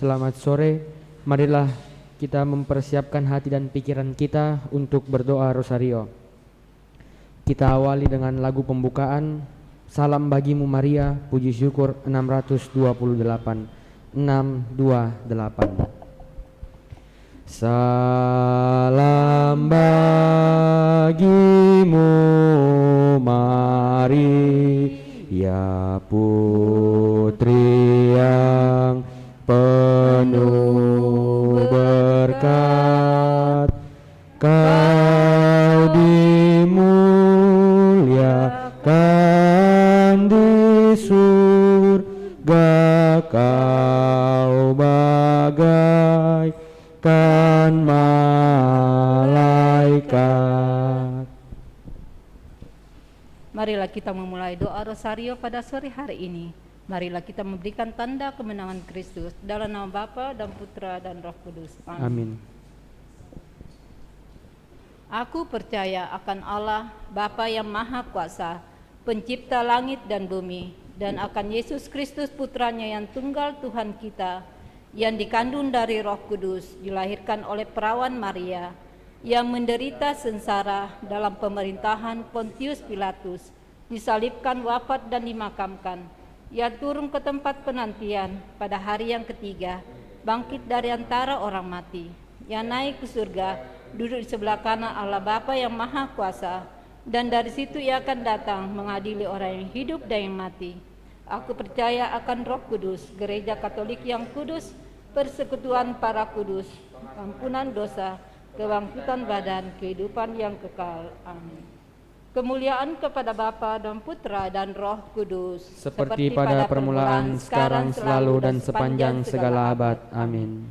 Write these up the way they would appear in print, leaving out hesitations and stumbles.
Selamat sore, marilah kita mempersiapkan hati dan pikiran kita untuk berdoa rosario. Kita awali dengan lagu pembukaan, Salam Bagimu Maria, puji syukur 628. 628. Salam bagimu Maria, putri yang penuh berkat, kau dimuliakan di surga, kau bagaikan malaikat. Marilah kita memulai doa rosario pada sore hari ini. Marilah kita memberikan tanda kemenangan Kristus dalam nama Bapa dan Putra dan Roh Kudus. Amin. Aku percaya akan Allah, Bapa yang Maha Kuasa, pencipta langit dan bumi, dan akan Yesus Kristus Putranya yang tunggal Tuhan kita, yang dikandung dari Roh Kudus, dilahirkan oleh perawan Maria, yang menderita sengsara dalam pemerintahan Pontius Pilatus, disalibkan, wafat dan dimakamkan. Ia turun ke tempat penantian pada hari yang ketiga, bangkit dari antara orang mati. Ia naik ke surga, duduk di sebelah kanan Allah Bapa yang Maha Kuasa, dan dari situ ia akan datang mengadili orang yang hidup dan yang mati. Aku percaya akan Roh Kudus, Gereja Katolik yang kudus, persekutuan para kudus, ampunan dosa, kebangkitan badan, kehidupan yang kekal. Amin. Kemuliaan kepada Bapa dan Putra dan Roh Kudus, seperti pada permulaan, sekarang, selalu, dan sepanjang segala abad. Amin.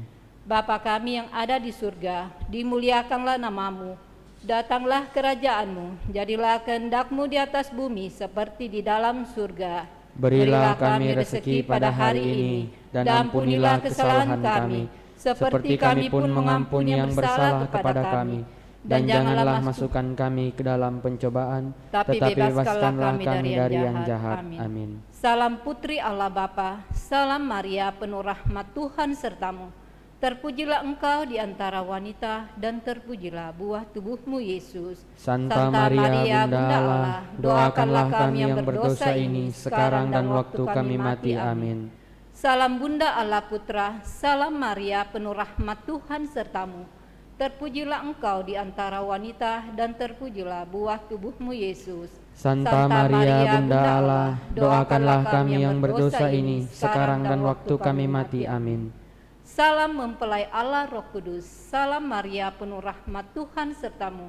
Bapa kami yang ada di surga, dimuliakanlah namamu, datanglah kerajaanmu, jadilah kehendak-Mu di atas bumi seperti di dalam surga. Berilah kami rezeki pada hari ini, dan ampunilah kesalahan kami, seperti kami pun mengampuni yang bersalah kepada kami. Dan janganlah masukkan kami ke dalam pencobaan, tetapi bebaskanlah kami dari yang jahat. Amin. Salam Putri Allah Bapa, salam Maria penuh rahmat Tuhan sertamu. Terpujilah engkau di antara wanita, dan terpujilah buah tubuhmu Yesus. Santa Maria Bunda Allah, doakanlah kami yang berdosa ini sekarang dan waktu kami mati. Amin. Salam Bunda Allah Putra, salam Maria penuh rahmat Tuhan sertamu. Terpujilah engkau di antara wanita, dan terpujilah buah tubuhmu Yesus. Santa Maria Bunda Allah, doakanlah kami yang berdosa ini sekarang dan waktu kami mati. Amin. Salam mempelai Allah Roh Kudus, salam Maria penuh rahmat Tuhan sertamu.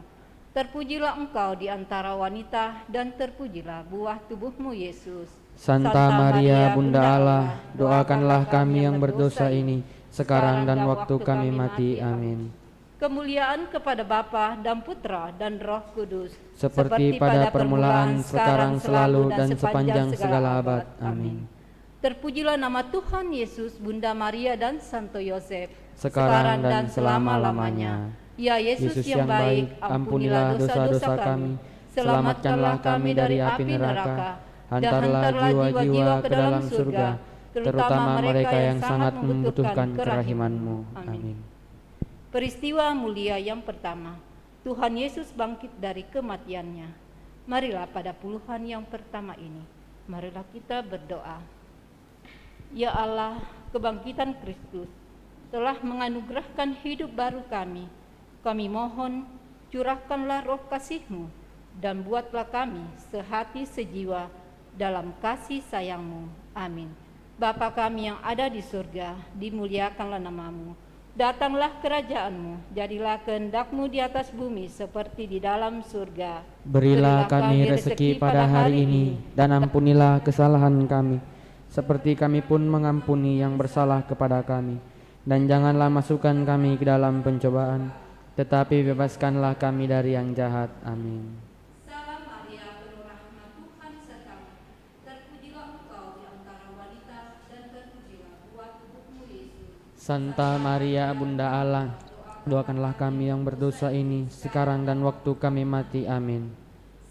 Terpujilah engkau di antara wanita, dan terpujilah buah tubuhmu Yesus. Santa Maria Bunda Allah, doakanlah kami yang berdosa ini sekarang dan waktu kami mati. Amin. Kemuliaan kepada Bapa dan Putra dan Roh Kudus, seperti pada permulaan, sekarang, selalu, dan sepanjang segala abad. Amin. Terpujilah nama Tuhan Yesus, Bunda Maria dan Santo Yosef, sekarang dan selama-lamanya. Ya Yesus yang baik, ampunilah dosa-dosa kami, selamatkanlah kami dari api neraka, hantarlah jiwa-jiwa ke dalam surga, terutama mereka yang sangat membutuhkan kerahiman-Mu. Amin. Peristiwa mulia yang pertama, Tuhan Yesus bangkit dari kematiannya. Marilah pada puluhan yang pertama ini, marilah kita berdoa. Ya Allah, kebangkitan Kristus telah menganugerahkan hidup baru kami. Kami mohon, curahkanlah roh kasih-Mu, dan buatlah kami sehati sejiwa dalam kasih sayang-Mu. Amin. Bapa kami yang ada di surga, dimuliakanlah nama-Mu. Datanglah kerajaan-Mu, jadilah kehendak-Mu di atas bumi seperti di dalam surga. Berilah kami rezeki pada hari ini, dan ampunilah kesalahan kami, seperti kami pun mengampuni yang bersalah kepada kami. Dan janganlah masukkan kami ke dalam pencobaan, tetapi bebaskanlah kami dari yang jahat. Amin. Salam Maria, penuh rahmat Tuhan sertamu. Terpujilah engkau di antara wanita, dan terpujilah buah tubuhmu Yesus. Santa Maria Bunda Allah, doakanlah kami yang berdosa ini sekarang dan waktu kami mati. Amin.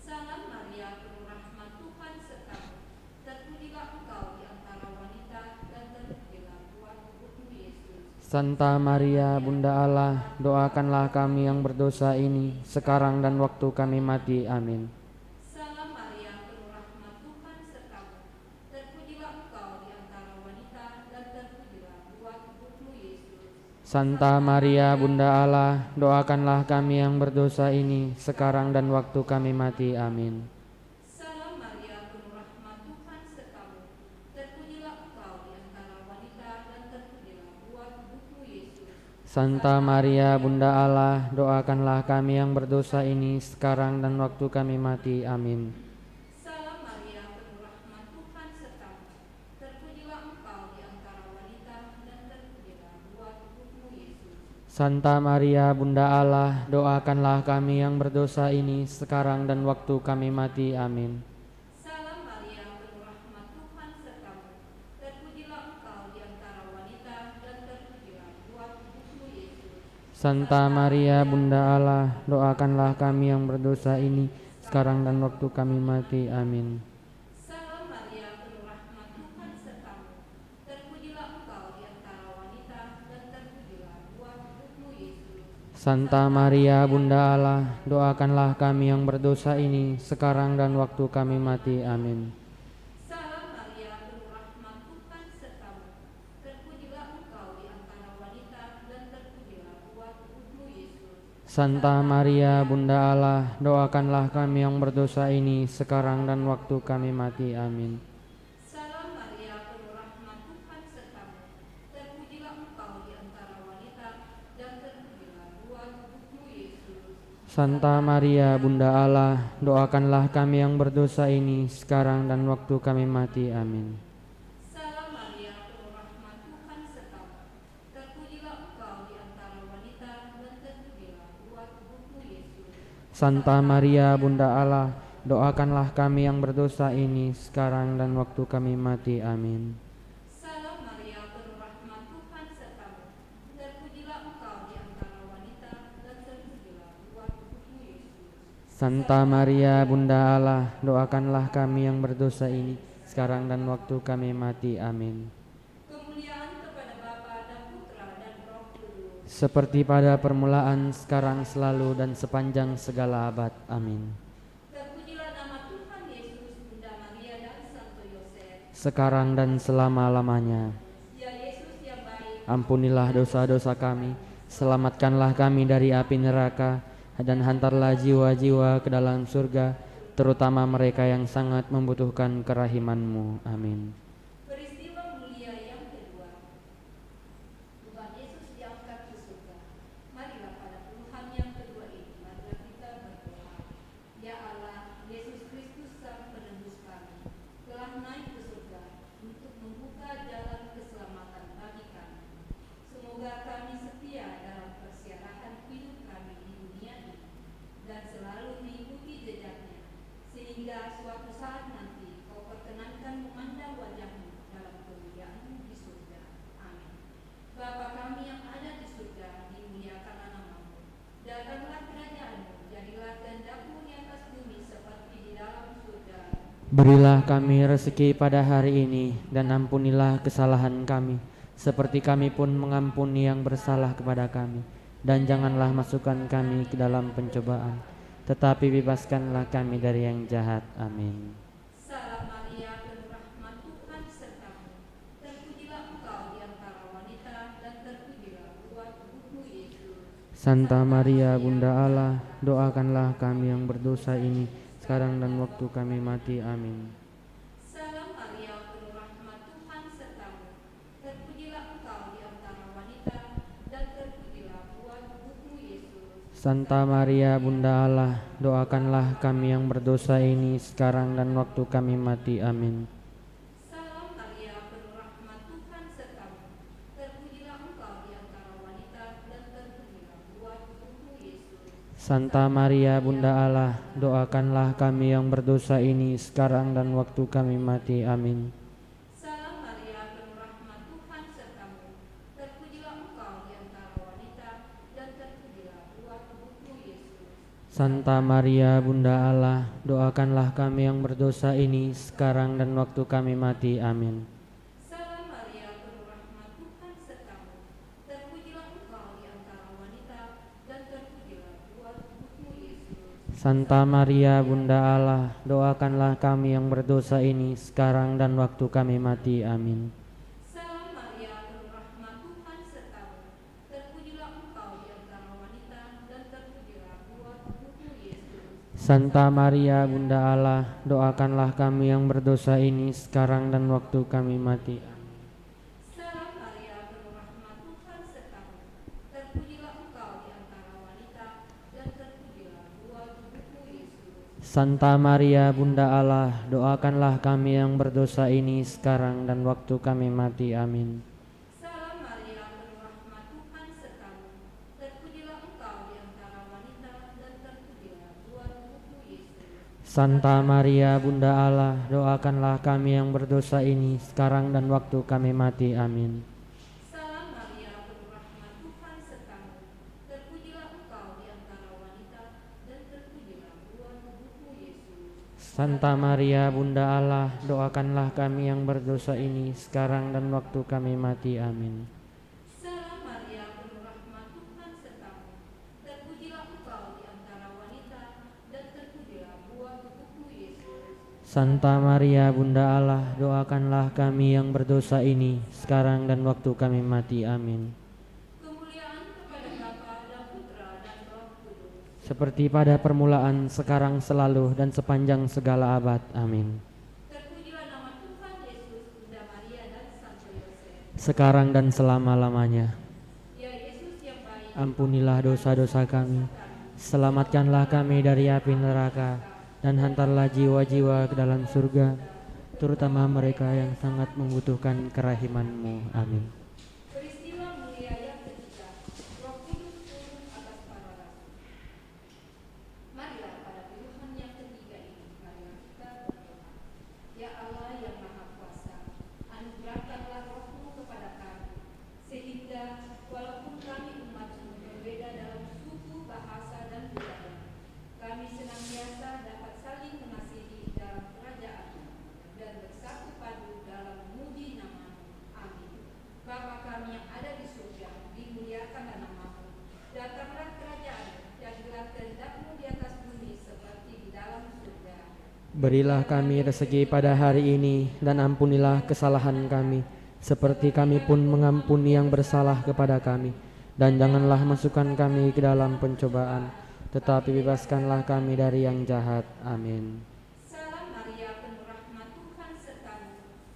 Salam Maria, penuh rahmat Tuhan sertamu. Terpujilah engkau di antara wanita, dan terpujilah buah tubuhmu Yesus. Santa Maria Bunda Allah, doakanlah kami yang berdosa ini, sekarang dan waktu kami mati. Amin. Salam Maria, penuh rahmat, Tuhan sertamu. Terpujilah engkau di antara wanita, dan terpujilah buah tubuhmu Yesus. Santa Maria Bunda Allah, doakanlah kami yang berdosa ini, sekarang dan waktu kami mati. Amin. Salam Maria, penuh rahmat, Tuhan sertamu. Terpujilah engkau di antara wanita, dan terpujilah buah tubuhmu Yesus. Santa Maria Bunda Allah, doakanlah kami yang berdosa ini, sekarang dan waktu kami mati. Amin. Salam Maria, penuh rahmat, Tuhan sertamu. Terpujilah engkau di antara wanita, dan terpujilah buah tubuhmu Yesus. Santa Maria Bunda Allah, doakanlah kami yang berdosa ini, sekarang dan waktu kami mati. Amin. Salam Maria, penuh rahmat, Tuhan sertamu. Terpujilah engkau di antara wanita, dan terpujilah buah tubuhmu Yesus. Santa Maria Bunda Allah, doakanlah kami yang berdosa ini, sekarang dan waktu kami mati. Amin. Salam Maria, penuh rahmat, Tuhan sertamu. Terpujilah engkau di antara wanita, dan terpujilah buah tubuhmu Yesus. Santa Maria Bunda Allah, doakanlah kami yang berdosa ini, sekarang dan waktu kami mati. Amin. Salam Maria, penuh rahmat, Tuhan sertamu. Terpujilah engkau di antara wanita, dan terpujilah buah tubuhmu Yesus. Santa Maria Bunda Allah, doakanlah kami yang berdosa ini, sekarang dan waktu kami mati. Amin. Salam Maria, penuh rahmat, Tuhan sertamu. Terpujilah engkau di antara wanita, dan terpujilah buah tubuhmu Yesus. Santa Maria Bunda Allah, doakanlah kami yang berdosa ini, sekarang dan waktu kami mati. Amin. Salam Maria, penuh rahmat, Tuhan sertamu. Terpujilah engkau di antara wanita, dan terpujilah buah tubuhmu Yesus. Santa Maria Bunda Allah, doakanlah kami yang berdosa ini, sekarang dan waktu kami mati. Amin. Salam Maria, penuh rahmat, Tuhan sertamu. Terpujilah engkau di antara wanita, dan terpujilah buah tubuhmu Yesus. Santa Maria Bunda Allah, doakanlah kami yang berdosa ini, sekarang dan waktu kami mati. Amin. Kemuliaan kepada Bapa dan Putra dan Roh Kudus. Seperti pada permulaan, sekarang, selalu, dan sepanjang segala abad. Amin. Terpujilah nama Tuhan Yesus, Bunda Maria dan Santo Yosef. Sekarang dan selama-lamanya. Ya Yesus yang baik, Ampunilah dosa-dosa kami, selamatkanlah kami dari api neraka, dan hantarlah jiwa-jiwa ke dalam surga, terutama mereka yang sangat membutuhkan kerahiman-Mu. Amin. peristiwa mulia yang kedua. Tuhan Yesus diangkat ke surga. Marilah pada Tuhan yang kedua ini, marilah kita berdoa. Ya Allah, Yesus Kristus Sang Penebus kami, telah naik ke surga untuk membuka jalan keselamatan bagi kami. Semoga kami setia dalam persiapan hidup kami di dunia ini, dan selalu mengikuti jejaknya, sehingga suatu saat nanti Kau perkenankan memandang wajah-Mu dalam kemuliaan-Mu di surga. Amin. Bapa kami yang ada di surga, dimuliakanlah nama-Mu. Datanglah kerajaan-Mu, jadilah kehendak-Mu di atas bumi seperti di dalam surga. Berilah kami rezeki pada hari ini, dan ampunilah kesalahan kami, seperti kami pun mengampuni yang bersalah kepada kami. Dan janganlah masukkan kami ke dalam pencobaan, tetapi bebaskanlah kami dari yang jahat. Amin. Salam Maria, penuh rahmat, Tuhan sertamu. Terpujilah engkau di antara wanita, dan terpujilah buah tubuhmu Yesus. Santa Maria Bunda Allah, doakanlah kami yang berdosa ini, sekarang dan waktu kami mati. Amin. Salam Maria, penuh rahmat, Tuhan sertamu. Terpujilah engkau di antara wanita, dan terpujilah buah tubuhmu Yesus. Santa Maria Bunda Allah, doakanlah kami yang berdosa ini, sekarang dan waktu kami mati. Amin. Salam Maria, penuh rahmat, Tuhan sertamu. Terpujilah engkau di antara wanita, dan terpujilah buah tubuhmu Yesus. Santa Maria Bunda Allah, doakanlah kami yang berdosa ini, sekarang dan waktu kami mati. Amin. Salam Maria, penuh rahmat, Tuhan sertamu. Terpujilah engkau di antara wanita, dan terpujilah buah tubuhmu Yesus. Santa Maria Bunda Allah, doakanlah kami yang berdosa ini, sekarang dan waktu kami mati. Amin. Salam Maria, penuh rahmat, Tuhan sertamu. Santa Maria Bunda Allah, doakanlah kami yang berdosa ini sekarang dan waktu kami mati. Amin. Salam Maria, penuh rahmat, Tuhan sertamu. Terpujilah engkau di antara wanita, dan terpujilah buah tubuhmu Yesus. Santa Maria Bunda Allah, doakanlah kami yang berdosa ini sekarang dan waktu kami mati. Salam Maria, penuh rahmat, Tuhan sertamu. Terpujilah engkau di antara wanita, dan terpujilah buah tubuhmu Yesus. Santa Maria Bunda Allah, doakanlah kami yang berdosa ini sekarang dan waktu kami mati. Amin. Salam Maria, penuh rahmat, Tuhan sertamu. Terpujilah engkau di antara wanita, dan terpujilah buah tubuhmu Yesus. Santa Maria Bunda Allah, doakanlah kami yang berdosa ini sekarang dan waktu kami mati. Amin. Salam Maria, penuh rahmat, Tuhan sertamu. Terpujilah engkau di antara wanita, dan terpujilah buah tubuhmu Yesus. Santa Maria Bunda Allah, doakanlah kami yang berdosa ini sekarang dan waktu kami mati. Amin. Salam Maria, penuh rahmat, Tuhan sertamu. Terpujilah engkau di antara wanita, dan terpujilah buah tubuhmu Yesus. Santa Maria Bunda Allah, doakanlah kami yang berdosa ini sekarang dan waktu kami mati. Amin. Kemuliaan kepada Bapa dan Putra dan Roh Kudus. Seperti pada permulaan, sekarang, selalu, dan sepanjang segala abad. Amin. Terpujilah nama Tuhan Yesus, Bunda Maria dan Santo Yosef. Sekarang dan selama-lamanya. Ya Yesus yang baik, Ampunilah dosa-dosa kami, selamatkanlah kami dari api neraka, dan hantarlah jiwa-jiwa ke dalam surga, terutama mereka yang sangat membutuhkan kerahiman-Mu. Amin. peristiwa mulia yang ketiga, Roh Kudus turun atas para rasul. Marilah pada pilihan yang ketiga ini, marilah kita berdoa. Ya Allah yang Maha Kuasa, anugerahkanlah Roh-Mu kepada kami, sehingga walaupun kami umat sungguh berbeda dalam suku, bahasa, dan budaya, kami senantiasa dapat saling mengasihi dalam kerajaan-Mu dan bersatu padu dalam memuji nama-Mu. Amin. Bapa kami yang ada di surga, dimuliakanlah nama-Mu. Datanglah kerajaan-Mu, jadilah kehendak-Mu di atas bumi seperti di dalam surga. Berilah kami rezeki pada hari ini, dan ampunilah kesalahan kami, seperti kami pun mengampuni yang bersalah kepada kami. Dan janganlah masukkan kami ke dalam pencobaan, tetapi bebaskanlah kami dari yang jahat. Amin. Salam Maria, penuh rahmat, Tuhan sertamu.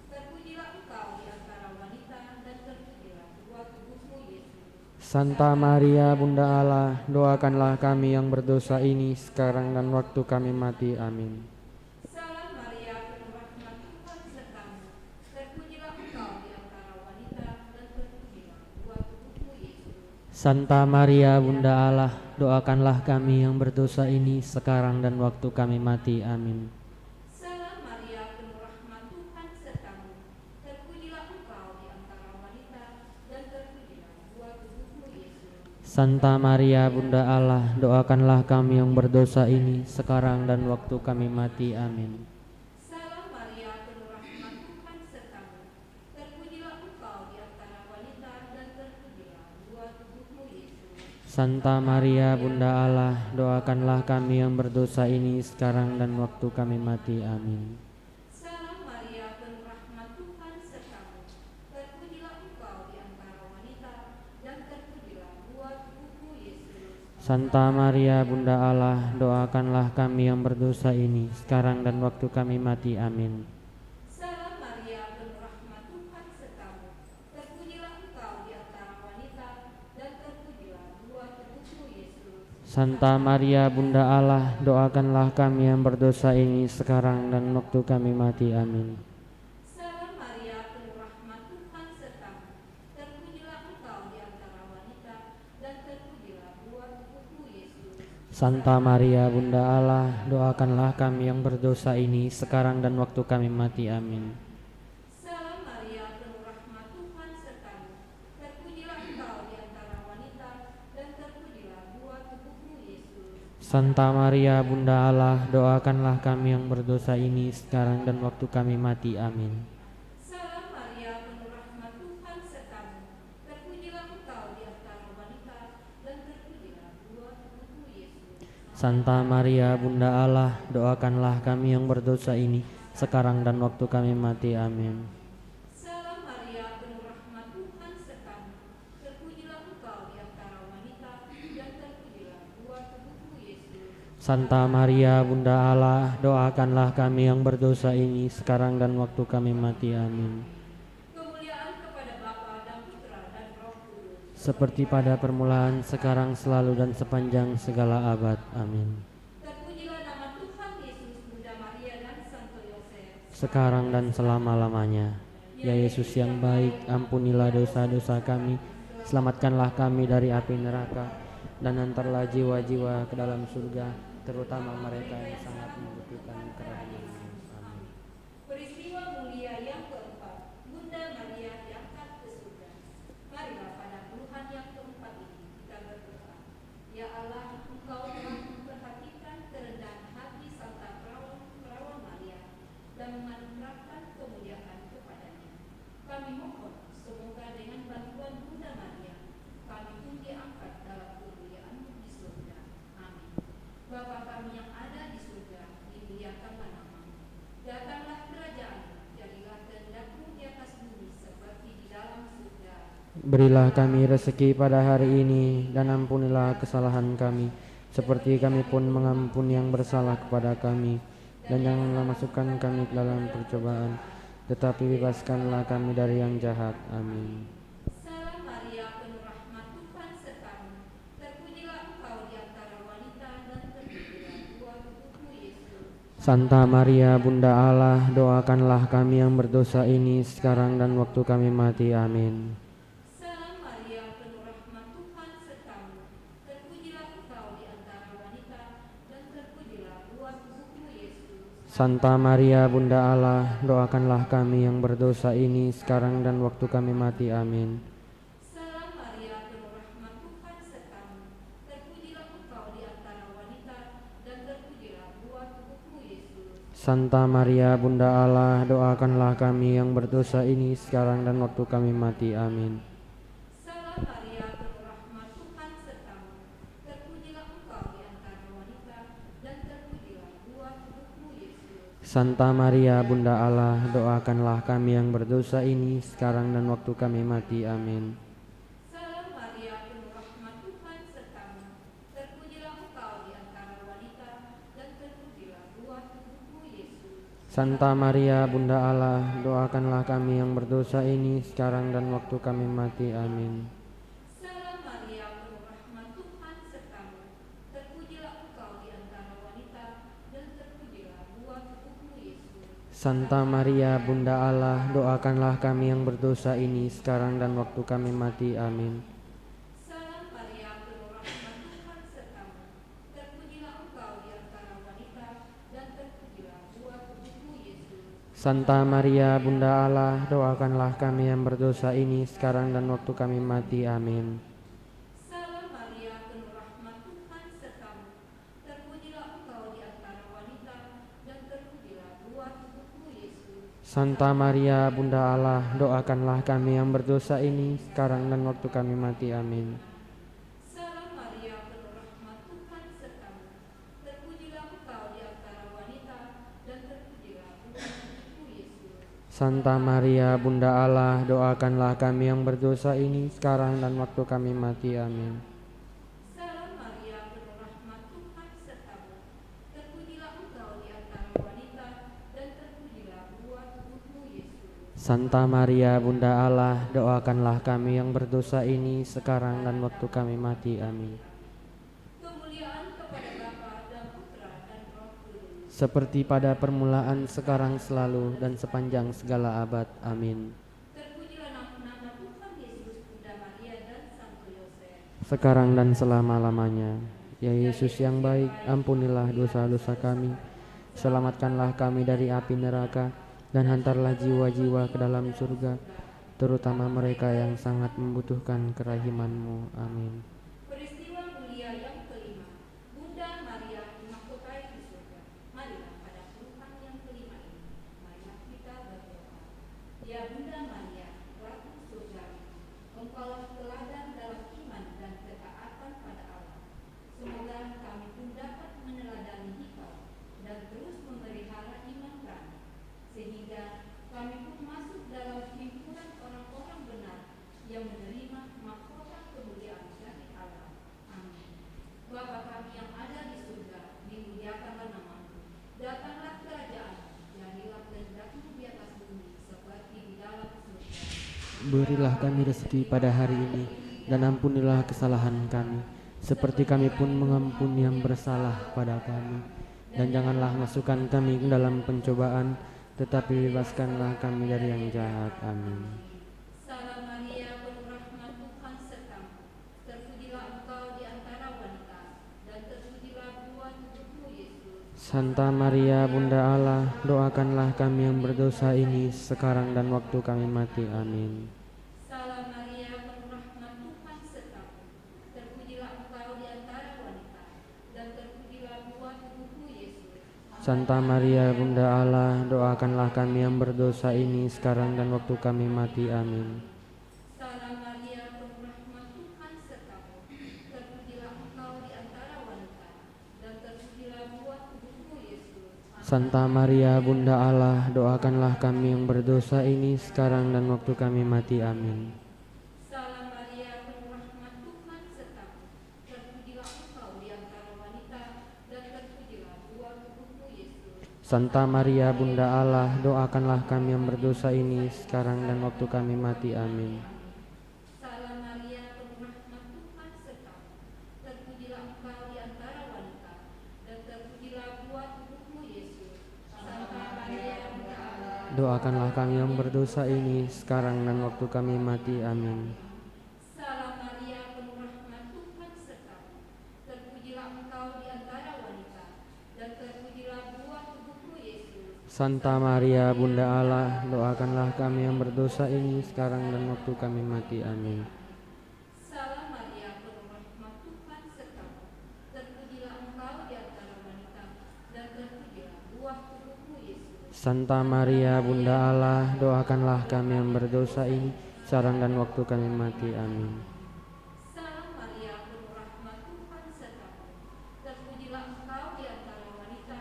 Terpujilah engkau di antara wanita, dan terpujilah buah tubuhmu Yesus. Santa Maria Bunda Allah, doakanlah kami yang berdosa ini sekarang dan waktu kami mati. Amin. Salam Maria, penuh rahmat, Tuhan sertamu. Terpujilah engkau di antara wanita, dan terpujilah buah tubuhmu Yesus. Santa Maria Bunda Allah, doakanlah kami yang berdosa ini sekarang dan waktu kami mati. Amin. Salam Maria, penuh rahmat, Tuhan sertamu. Terpujilah engkau di antara wanita, dan terpujilah buah tubuhmu Yesus. Santa Maria Bunda Allah, doakanlah kami yang berdosa ini sekarang dan waktu kami mati. Amin. Salam Maria, penuh rahmat, Tuhan sertamu. Terpujilah engkau di antara wanita, dan terpujilah buah tubuhmu Yesus. Santa Maria Bunda Allah, doakanlah kami yang berdosa ini sekarang dan waktu kami mati. Amin. Salam Maria, penuh rahmat, Tuhan sertamu. Terpujilah engkau di antara wanita, dan terpujilah buah tubuhmu Yesus. Santa Maria Bunda Allah, doakanlah kami yang berdosa ini sekarang dan waktu kami mati. Amin. Salam Maria, penuh rahmat, Tuhan sertamu. Terpujilah engkau di antara wanita, dan terpujilah buah tubuhmu Yesus. Santa Maria Bunda Allah, doakanlah kami yang berdosa ini sekarang dan waktu kami mati. Amin. Salam Maria, penuh rahmat, Tuhan sertamu. Terpujilah engkau di antara wanita, dan terpujilah buah tubuhmu Yesus. Santa Maria Bunda Allah, doakanlah kami yang berdosa ini sekarang dan waktu kami mati. Amin. Salam Maria, penuh rahmat, Tuhan sertamu. Terpujilah engkau di antara wanita, dan terpujilah buah tubuhmu Yesus. Santa Maria Bunda Allah, doakanlah kami yang berdosa ini sekarang dan waktu kami mati. Amin. Salam Maria, penuh rahmat, Tuhan sertamu. Terpujilah engkau di antara wanita, dan terpujilah buah tubuhmu Yesus. Santa Maria Bunda Allah, doakanlah kami yang berdosa ini, sekarang dan waktu kami mati. Amin. Salam Maria, penuh rahmat Tuhan sertamu. Terpujilah engkau di antara wanita, dan terpujilah buah tubuhmu Yesus. Santa Maria Bunda Allah, doakanlah kami yang berdosa ini, sekarang dan waktu kami mati. Amin. Kemuliaan kepada Bapa dan Putra dan Roh Kudus. Seperti pada permulaan, sekarang, selalu, dan sepanjang segala abad. Amin. Terpujilah nama Tuhan Yesus, Bunda Maria dan Santo Yosef. Sekarang dan selama-lamanya. Ya Yesus yang baik, ampunilah dosa-dosa kami, selamatkanlah kami dari api neraka, dan antarlah jiwa-jiwa ke dalam surga, terutama mereka yang sangat membutuhkan kerahiman-Mu. Amin. Peristiwa mulia yang keempat, Bunda Maria diangkat ke surga. Marilah pada keluhan yang keempat ini kita berdoa. Ya Allah, Engkau telah memperhatikan kerendahan hati Santa Perawan Maria dan menganugerahkan kemuliaan kepadanya. Kami mohon semoga dengan bantuan Bunda Maria kami pun diangkat dalam kemuliaan-Mu di surga. Amin. Bapa kami yang ada di surga, dimuliakanlah nama-Mu. Datanglah kerajaan-Mu, jadilah kehendak-Mu di atas bumi seperti di dalam surga. Berilah kami rezeki pada hari ini, dan ampunilah kesalahan kami, seperti kami pun mengampuni yang bersalah kepada kami. Dan janganlah masukkan kami ke dalam percobaan, tetapi bebaskanlah kami dari yang jahat. Amin. Salam Maria, penuh rahmat Tuhan sertamu. Terpujilah engkau di antara wanita, dan terpujilah buah tubuhmu Yesus. Santa Maria Bunda Allah, doakanlah kami yang berdosa ini, sekarang dan waktu kami mati. Amin. Salam Maria, penuh rahmat Tuhan sertamu. Terpujilah engkau di antara wanita, dan terpujilah buah tubuhmu Yesus. Santa Maria Bunda Allah, doakanlah kami yang berdosa ini, sekarang dan waktu kami mati. Amin. Salam Maria, penuh rahmat Tuhan sertamu. Terpujilah engkau di antara wanita, dan terpujilah buah tubuhmu Yesus. Santa Maria Bunda Allah, doakanlah kami yang berdosa ini, sekarang dan waktu kami mati. Amin. Salam Maria, penuh rahmat Tuhan sertamu. Terpujilah engkau di antara wanita, dan terpujilah buah tubuhmu Yesus. Santa Maria Bunda Allah, doakanlah kami yang berdosa ini, sekarang dan waktu kami mati. Amin. Salam Maria, penuh rahmat Tuhan sertamu. Terpujilah engkau di antara wanita, dan terpujilah buah tubuhmu Yesus. Santa Maria Bunda Allah, doakanlah kami yang berdosa ini, sekarang dan waktu kami mati. Amin. Salam Maria, penuh rahmat Tuhan sertamu. Terpujilah engkau di antara wanita, dan terpujilah buah tubuhmu Yesus. Santa Maria Bunda Allah, doakanlah kami yang berdosa ini, sekarang dan waktu kami mati. Amin. Salam Maria, penuh rahmat Tuhan sertamu. Terpujilah engkau di antara wanita, dan terpujilah buah tubuhmu Yesus. Santa Maria Bunda Allah, doakanlah kami yang berdosa ini, sekarang dan waktu kami mati. Amin. Salam Maria, penuh rahmat Tuhan sertamu. Terpujilah engkau di antara wanita, dan terpujilah buah tubuhmu Yesus. Santa Maria Bunda Allah, doakanlah kami yang berdosa ini, sekarang dan waktu kami mati. Amin. Salam Maria, penuh rahmat Tuhan sertamu. Terpujilah engkau di antara wanita, dan terpujilah buah tubuhmu Yesus. Santa Maria Bunda Allah, doakanlah kami yang berdosa ini, sekarang dan waktu kami mati. Amin. Salam Maria, penuh rahmat Tuhan sertamu. Terpujilah engkau di antara wanita, dan terpujilah buah tubuhmu Yesus. Santa Maria Bunda Allah, doakanlah kami yang berdosa ini, sekarang dan waktu kami mati. Amin. Kemuliaan kepada Bapa dan Putra dan Roh Kudus. Seperti pada permulaan, sekarang, selalu, dan sepanjang segala abad. Amin. Terpujilah nama Tuhan Yesus, Bunda Maria dan Santo Yosef. Sekarang dan selama-lamanya. Ya Yesus yang baik, ampunilah dosa-dosa kami, selamatkanlah kami dari api neraka, dan hantarlah jiwa-jiwa ke dalam surga, terutama mereka yang sangat membutuhkan kerahiman-Mu. Amin. Peristiwa mulia yang kelima, Bunda Maria dimahkotai di surga. Marilah pada keluhan yang kelima ini, marilah kita berdoa. Ya Bunda Maria, Ratu Surgawi, engkaulah teladan dalam iman dan ketaatan pada Allah. Semoga kami pun dapat Berilah kami rezeki pada hari ini, dan ampunilah kesalahan kami, seperti kami pun mengampuni yang bersalah pada kami. Dan janganlah masukkan kami ke dalam pencobaan, tetapi bebaskanlah kami dari yang jahat. Amin. Salam Maria, penuh rahmat, Tuhan sertamu. Terpujilah engkau di antara wanita, dan terpujilah buah tubuhmu, Yesus. Santa Maria, Bunda Allah, doakanlah kami yang berdosa ini sekarang dan waktu kami mati. Amin. Salam Maria, penuh rahmat, Tuhan sertamu. Terpujilah engkau di antara wanita, dan terpujilah buah tubuhmu, Yesus. Santa Maria, Bunda Allah, doakanlah kami yang berdosa ini sekarang dan waktu kami mati. Amin. Salam Maria, penuh rahmat, Tuhan sertamu. Terpujilah engkau di antara wanita, dan terpujilah buah tubuhmu, Yesus. Santa Maria, Bunda Allah, doakanlah kami yang berdosa ini sekarang dan waktu kami mati. Amin. Salam Maria, penuh rahmat, Tuhan sertamu. Terpujilah engkau di antara wanita, dan terpujilah buah tubuhmu, Yesus. Santa Maria, Bunda Allah, doakanlah kami yang berdosa ini sekarang dan waktu kami mati. Amin. Salam Maria, penuh rahmat, Tuhan sertamu. Terpujilah engkau di antara wanita, dan terpujilah buah tubuhmu, Yesus. Santa Maria, Bunda Allah, Doakanlah kami yang berdosa ini sekarang dan waktu kami mati. Amin. Salam Maria, penuh rahmat, Tuhan sertamu. Terpujilah engkau di antara wanita, dan terpujilah buah tubuhmu, Yesus. Santa Maria, Bunda Allah, doakanlah kami yang berdosa ini sekarang dan waktu kami mati. Amin. Salam Maria, penuh rahmat, Tuhan sertamu. Terpujilah engkau di antara wanita, dan terpujilah buah tubuhmu, Yesus. Santa Maria, Bunda Allah, doakanlah kami yang berdosa ini sekarang dan waktu kami mati. Amin. Salam Maria, penuh rahmat, Tuhan sertamu. Terpujilah engkau di antara wanita,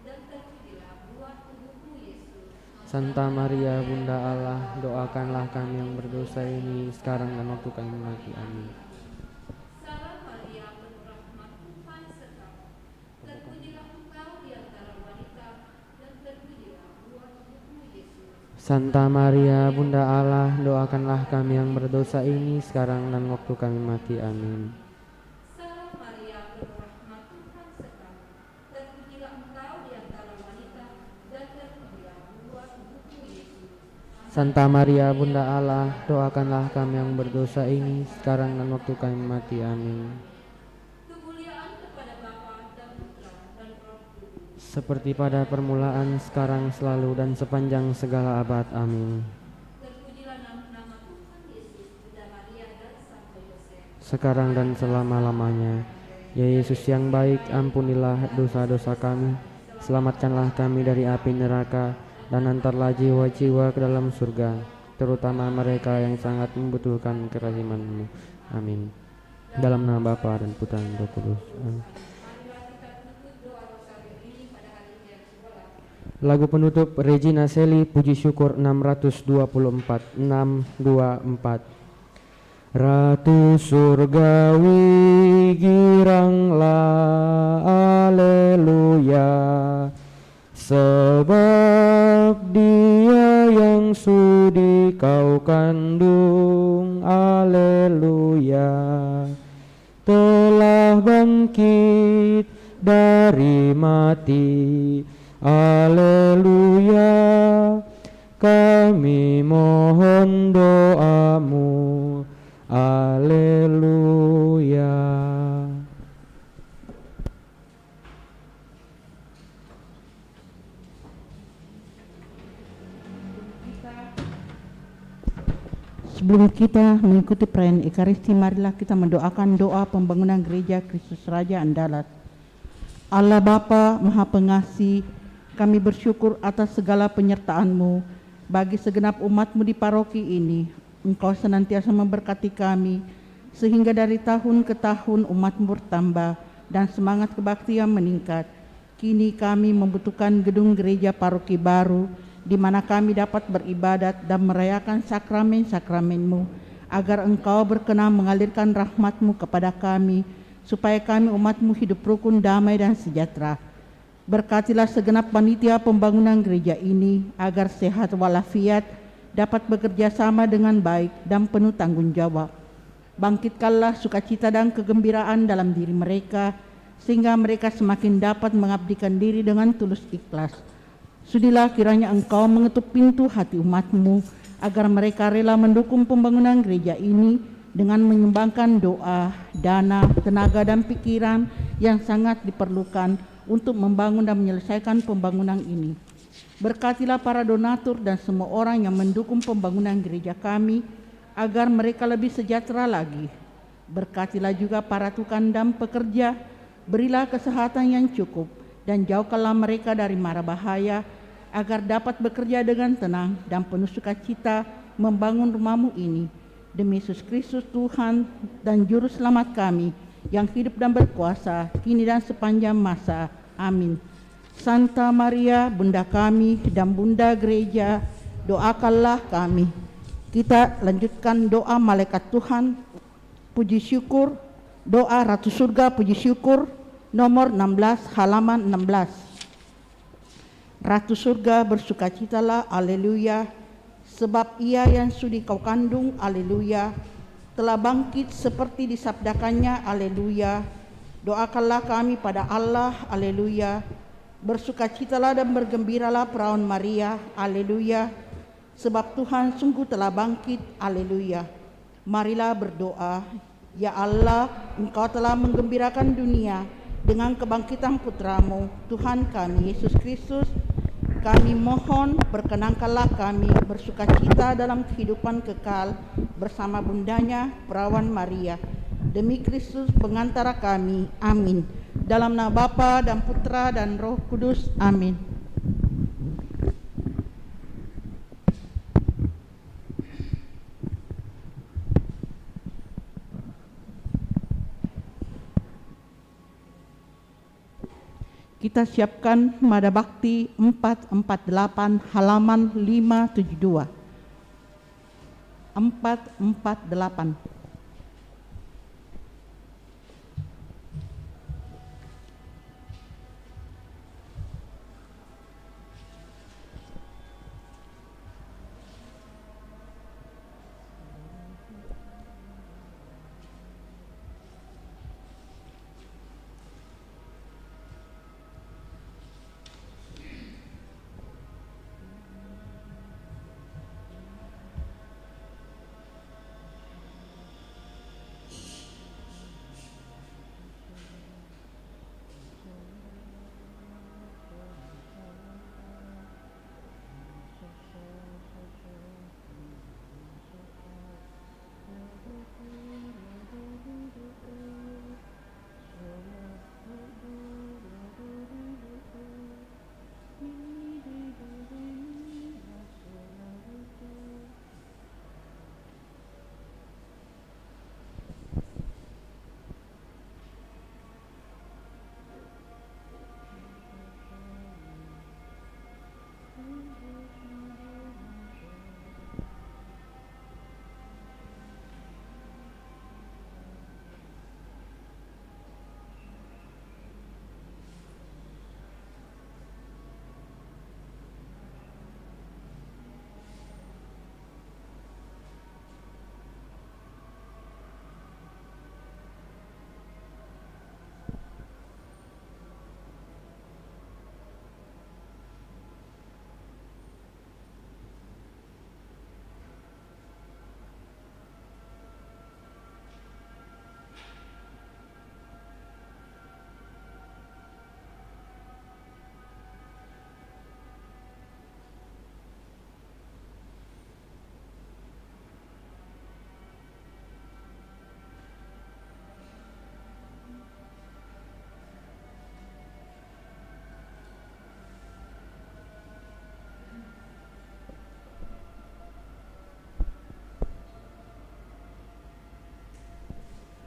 dan terpujilah buah tubuhmu, Yesus. Santa Maria, Bunda Allah, doakanlah kami yang berdosa ini sekarang dan waktu kami mati. Amin. Salam Maria, penuh rahmat, Tuhan sertamu. Terpujilah engkau di antara wanita, dan terpujilah buah tubuhmu, Yesus. Santa Maria, Bunda Allah, doakanlah kami yang berdosa ini sekarang dan waktu kami mati. Amin. Salam Maria, penuh rahmat, Tuhan sertamu. Terpujilah engkau di antara wanita, dan terpujilah buah tubuhmu, Yesus. Santa Maria, Bunda Allah, doakanlah kami yang berdosa ini sekarang dan waktu kami mati. Amin. Kemuliaan kepada Bapa dan Putra dan Roh Kudus. Seperti pada permulaan, sekarang, selalu, dan sepanjang segala abad. Amin. Terpujilah nama Tuhan Yesus, Bunda Maria dan Santo Yosef. Sekarang dan selama-lamanya. Ya Yesus yang baik, ampunilah dosa-dosa kami, selamatkanlah kami dari api neraka, dan antarlah jiwa-jiwa ke dalam surga, terutama mereka yang sangat membutuhkan kerahiman-Mu. Amin. Dalam nama Bapa dan Putra dan Roh Kudus. Amin. Marilah kita tutup doa rosario ini pada hari yang ke-8. Lagu penutup Regina Seli, puji syukur 624. 624. Ratu surgawi giranglah, aleluya, sebab Dia yang sudi kau kandung, aleluya, telah bangkit dari mati, aleluya, kami mohon doamu, aleluya. Sebelum kita mengikuti perayaan Ekaristi, marilah kita mendoakan doa pembangunan Gereja Kristus Raja Andalas. Allah Bapa Maha Pengasih, kami bersyukur atas segala penyertaan-Mu bagi segenap umat-Mu di paroki ini. Engkau senantiasa memberkati kami, sehingga dari tahun ke tahun umat-Mu bertambah dan semangat kebaktian meningkat. Kini kami membutuhkan gedung gereja paroki baru, di mana kami dapat beribadat dan merayakan sakramen-sakramen-Mu, agar Engkau berkenan mengalirkan rahmat-Mu kepada kami, supaya kami umat-Mu hidup rukun, damai, dan sejahtera. Berkatilah segenap panitia pembangunan gereja ini, agar sehat walafiat dapat bekerja sama dengan baik dan penuh tanggung jawab. Bangkitkanlah sukacita dan kegembiraan dalam diri mereka, sehingga mereka semakin dapat mengabdikan diri dengan tulus ikhlas. Sudilah kiranya Engkau mengetuk pintu hati umat-Mu, agar mereka rela mendukung pembangunan gereja ini dengan menyumbangkan doa, dana, tenaga, dan pikiran yang sangat diperlukan untuk membangun dan menyelesaikan pembangunan ini. Berkatilah para donatur dan semua orang yang mendukung pembangunan gereja kami, agar mereka lebih sejahtera lagi. Berkatilah juga para tukang dan pekerja, berilah kesehatan yang cukup, dan jauhkanlah mereka dari mara bahaya, agar dapat bekerja dengan tenang dan penuh sukacita membangun rumah-Mu ini. Demi Yesus Kristus Tuhan dan Juru Selamat kami, yang hidup dan berkuasa, kini dan sepanjang masa. Amin. Santa Maria, Bunda kami dan Bunda Gereja, doakanlah kami. Kita lanjutkan doa Malaikat Tuhan, puji syukur, doa Ratu Surga puji syukur, nomor 16, halaman 16. Ratu Surga bersukacitalah, aleluya, sebab Ia yang sudi kau kandung, aleluya, telah bangkit seperti disabdakannya, aleluya. Doakanlah kami pada Allah, aleluya. Bersukacitalah dan bergembiralah perawan Maria, aleluya, sebab Tuhan sungguh telah bangkit, aleluya. Marilah berdoa. Ya Allah, Engkau telah menggembirakan dunia dengan kebangkitan Putra-Mu, Tuhan kami Yesus Kristus. Kami mohon, berkenankanlah kami bersukacita dalam kehidupan kekal bersama bundanya perawan Maria. Demi Kristus pengantara kami, amin. Dalam nama Bapa dan Putra dan Roh Kudus, amin. Kita siapkan Mada Bakti 448 halaman 572. 448.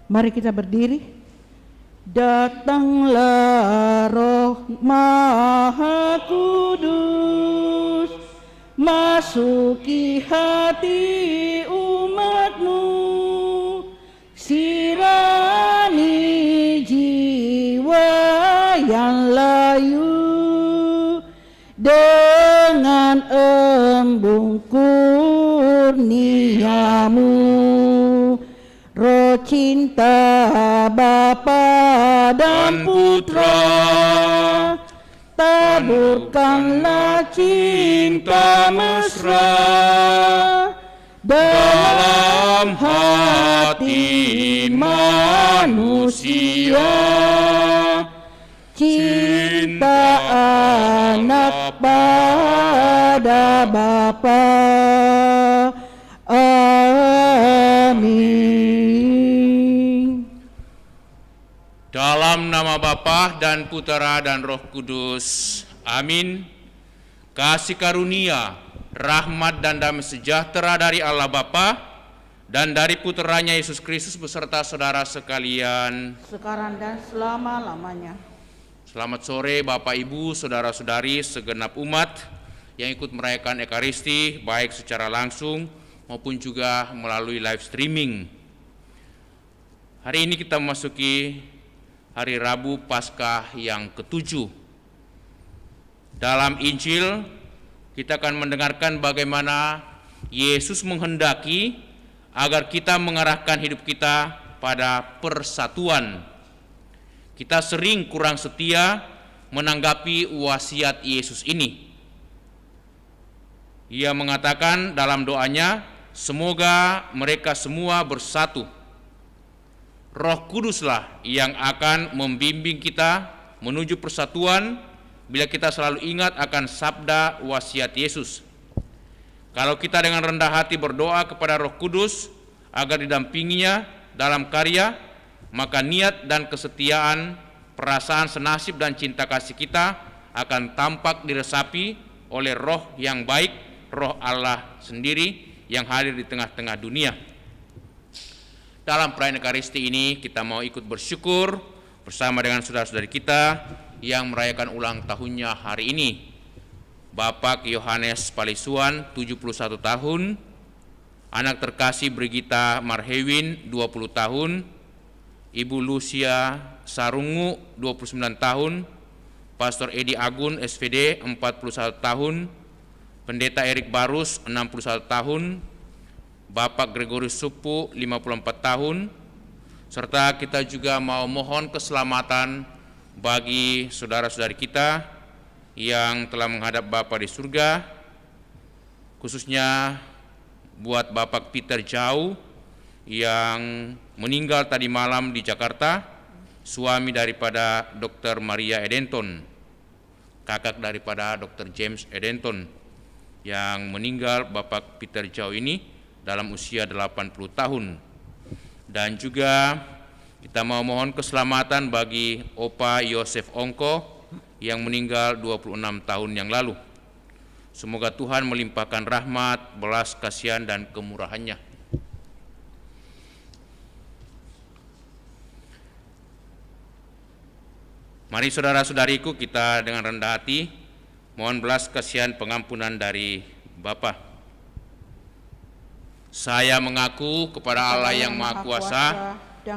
Mari kita berdiri. Datanglah Roh Maha Kudus, masuki hati umat-Mu, sirami jiwa yang layu dengan embun namamu. Roh cinta Bapa dan Putra, taburkanlah cinta mesra dalam hati manusia. Cinta anak pada Bapa. Amin. Dalam nama Bapa dan Putera dan Roh Kudus. Amin. Kasih karunia, rahmat dan damai sejahtera dari Allah Bapa dan dari Puteranya Yesus Kristus beserta saudara sekalian, Sekarang dan selama-lamanya. Selamat sore Bapak Ibu, saudara-saudari, segenap umat yang ikut merayakan Ekaristi baik secara langsung maupun juga melalui live streaming. Hari ini kita memasuki hari Rabu Paskah yang ke-7. Dalam Injil kita akan mendengarkan bagaimana Yesus menghendaki agar kita mengarahkan hidup kita pada persatuan. Kita sering kurang setia menanggapi wasiat Yesus ini. Ia mengatakan dalam doanya, semoga mereka semua bersatu. Roh Kuduslah yang akan membimbing kita menuju persatuan bila kita selalu ingat akan sabda wasiat Yesus. Kalau kita dengan rendah hati berdoa kepada Roh Kudus agar didampinginya dalam karya, maka niat dan kesetiaan, perasaan senasib dan cinta kasih kita akan tampak diresapi oleh Roh yang baik, Roh Allah sendiri yang hadir di tengah-tengah dunia. Dalam perayaan Ekaristi ini kita mau ikut bersyukur bersama dengan saudara-saudari kita yang merayakan ulang tahunnya hari ini. Bapak Yohanes Palisuan 71 tahun, anak terkasih Brigita Marhewin 20 tahun, Ibu Lucia Sarungu 29 tahun, Pastor Edi Agun SVD 41 tahun, Pendeta Erik Barus 61 tahun, Bapak Gregorius Supu 54 tahun, serta kita juga mau mohon keselamatan bagi saudara-saudari kita yang telah menghadap Bapa di surga, khususnya buat Bapak Peter Jau yang meninggal tadi malam di Jakarta, suami daripada Dr. Maria Edenton, kakak daripada Dr. James Edenton, yang meninggal Bapak Peter Jau ini dalam usia 80 tahun. Dan juga kita mau mohon keselamatan bagi Opa Yosef Ongko yang meninggal 26 tahun yang lalu. Semoga Tuhan melimpahkan rahmat, belas kasihan dan kemurahannya. Mari saudara-saudariku kita dengan rendah hati mohon belas kasihan pengampunan dari Bapa. Saya mengaku kepada Allah yang Maha Kuasa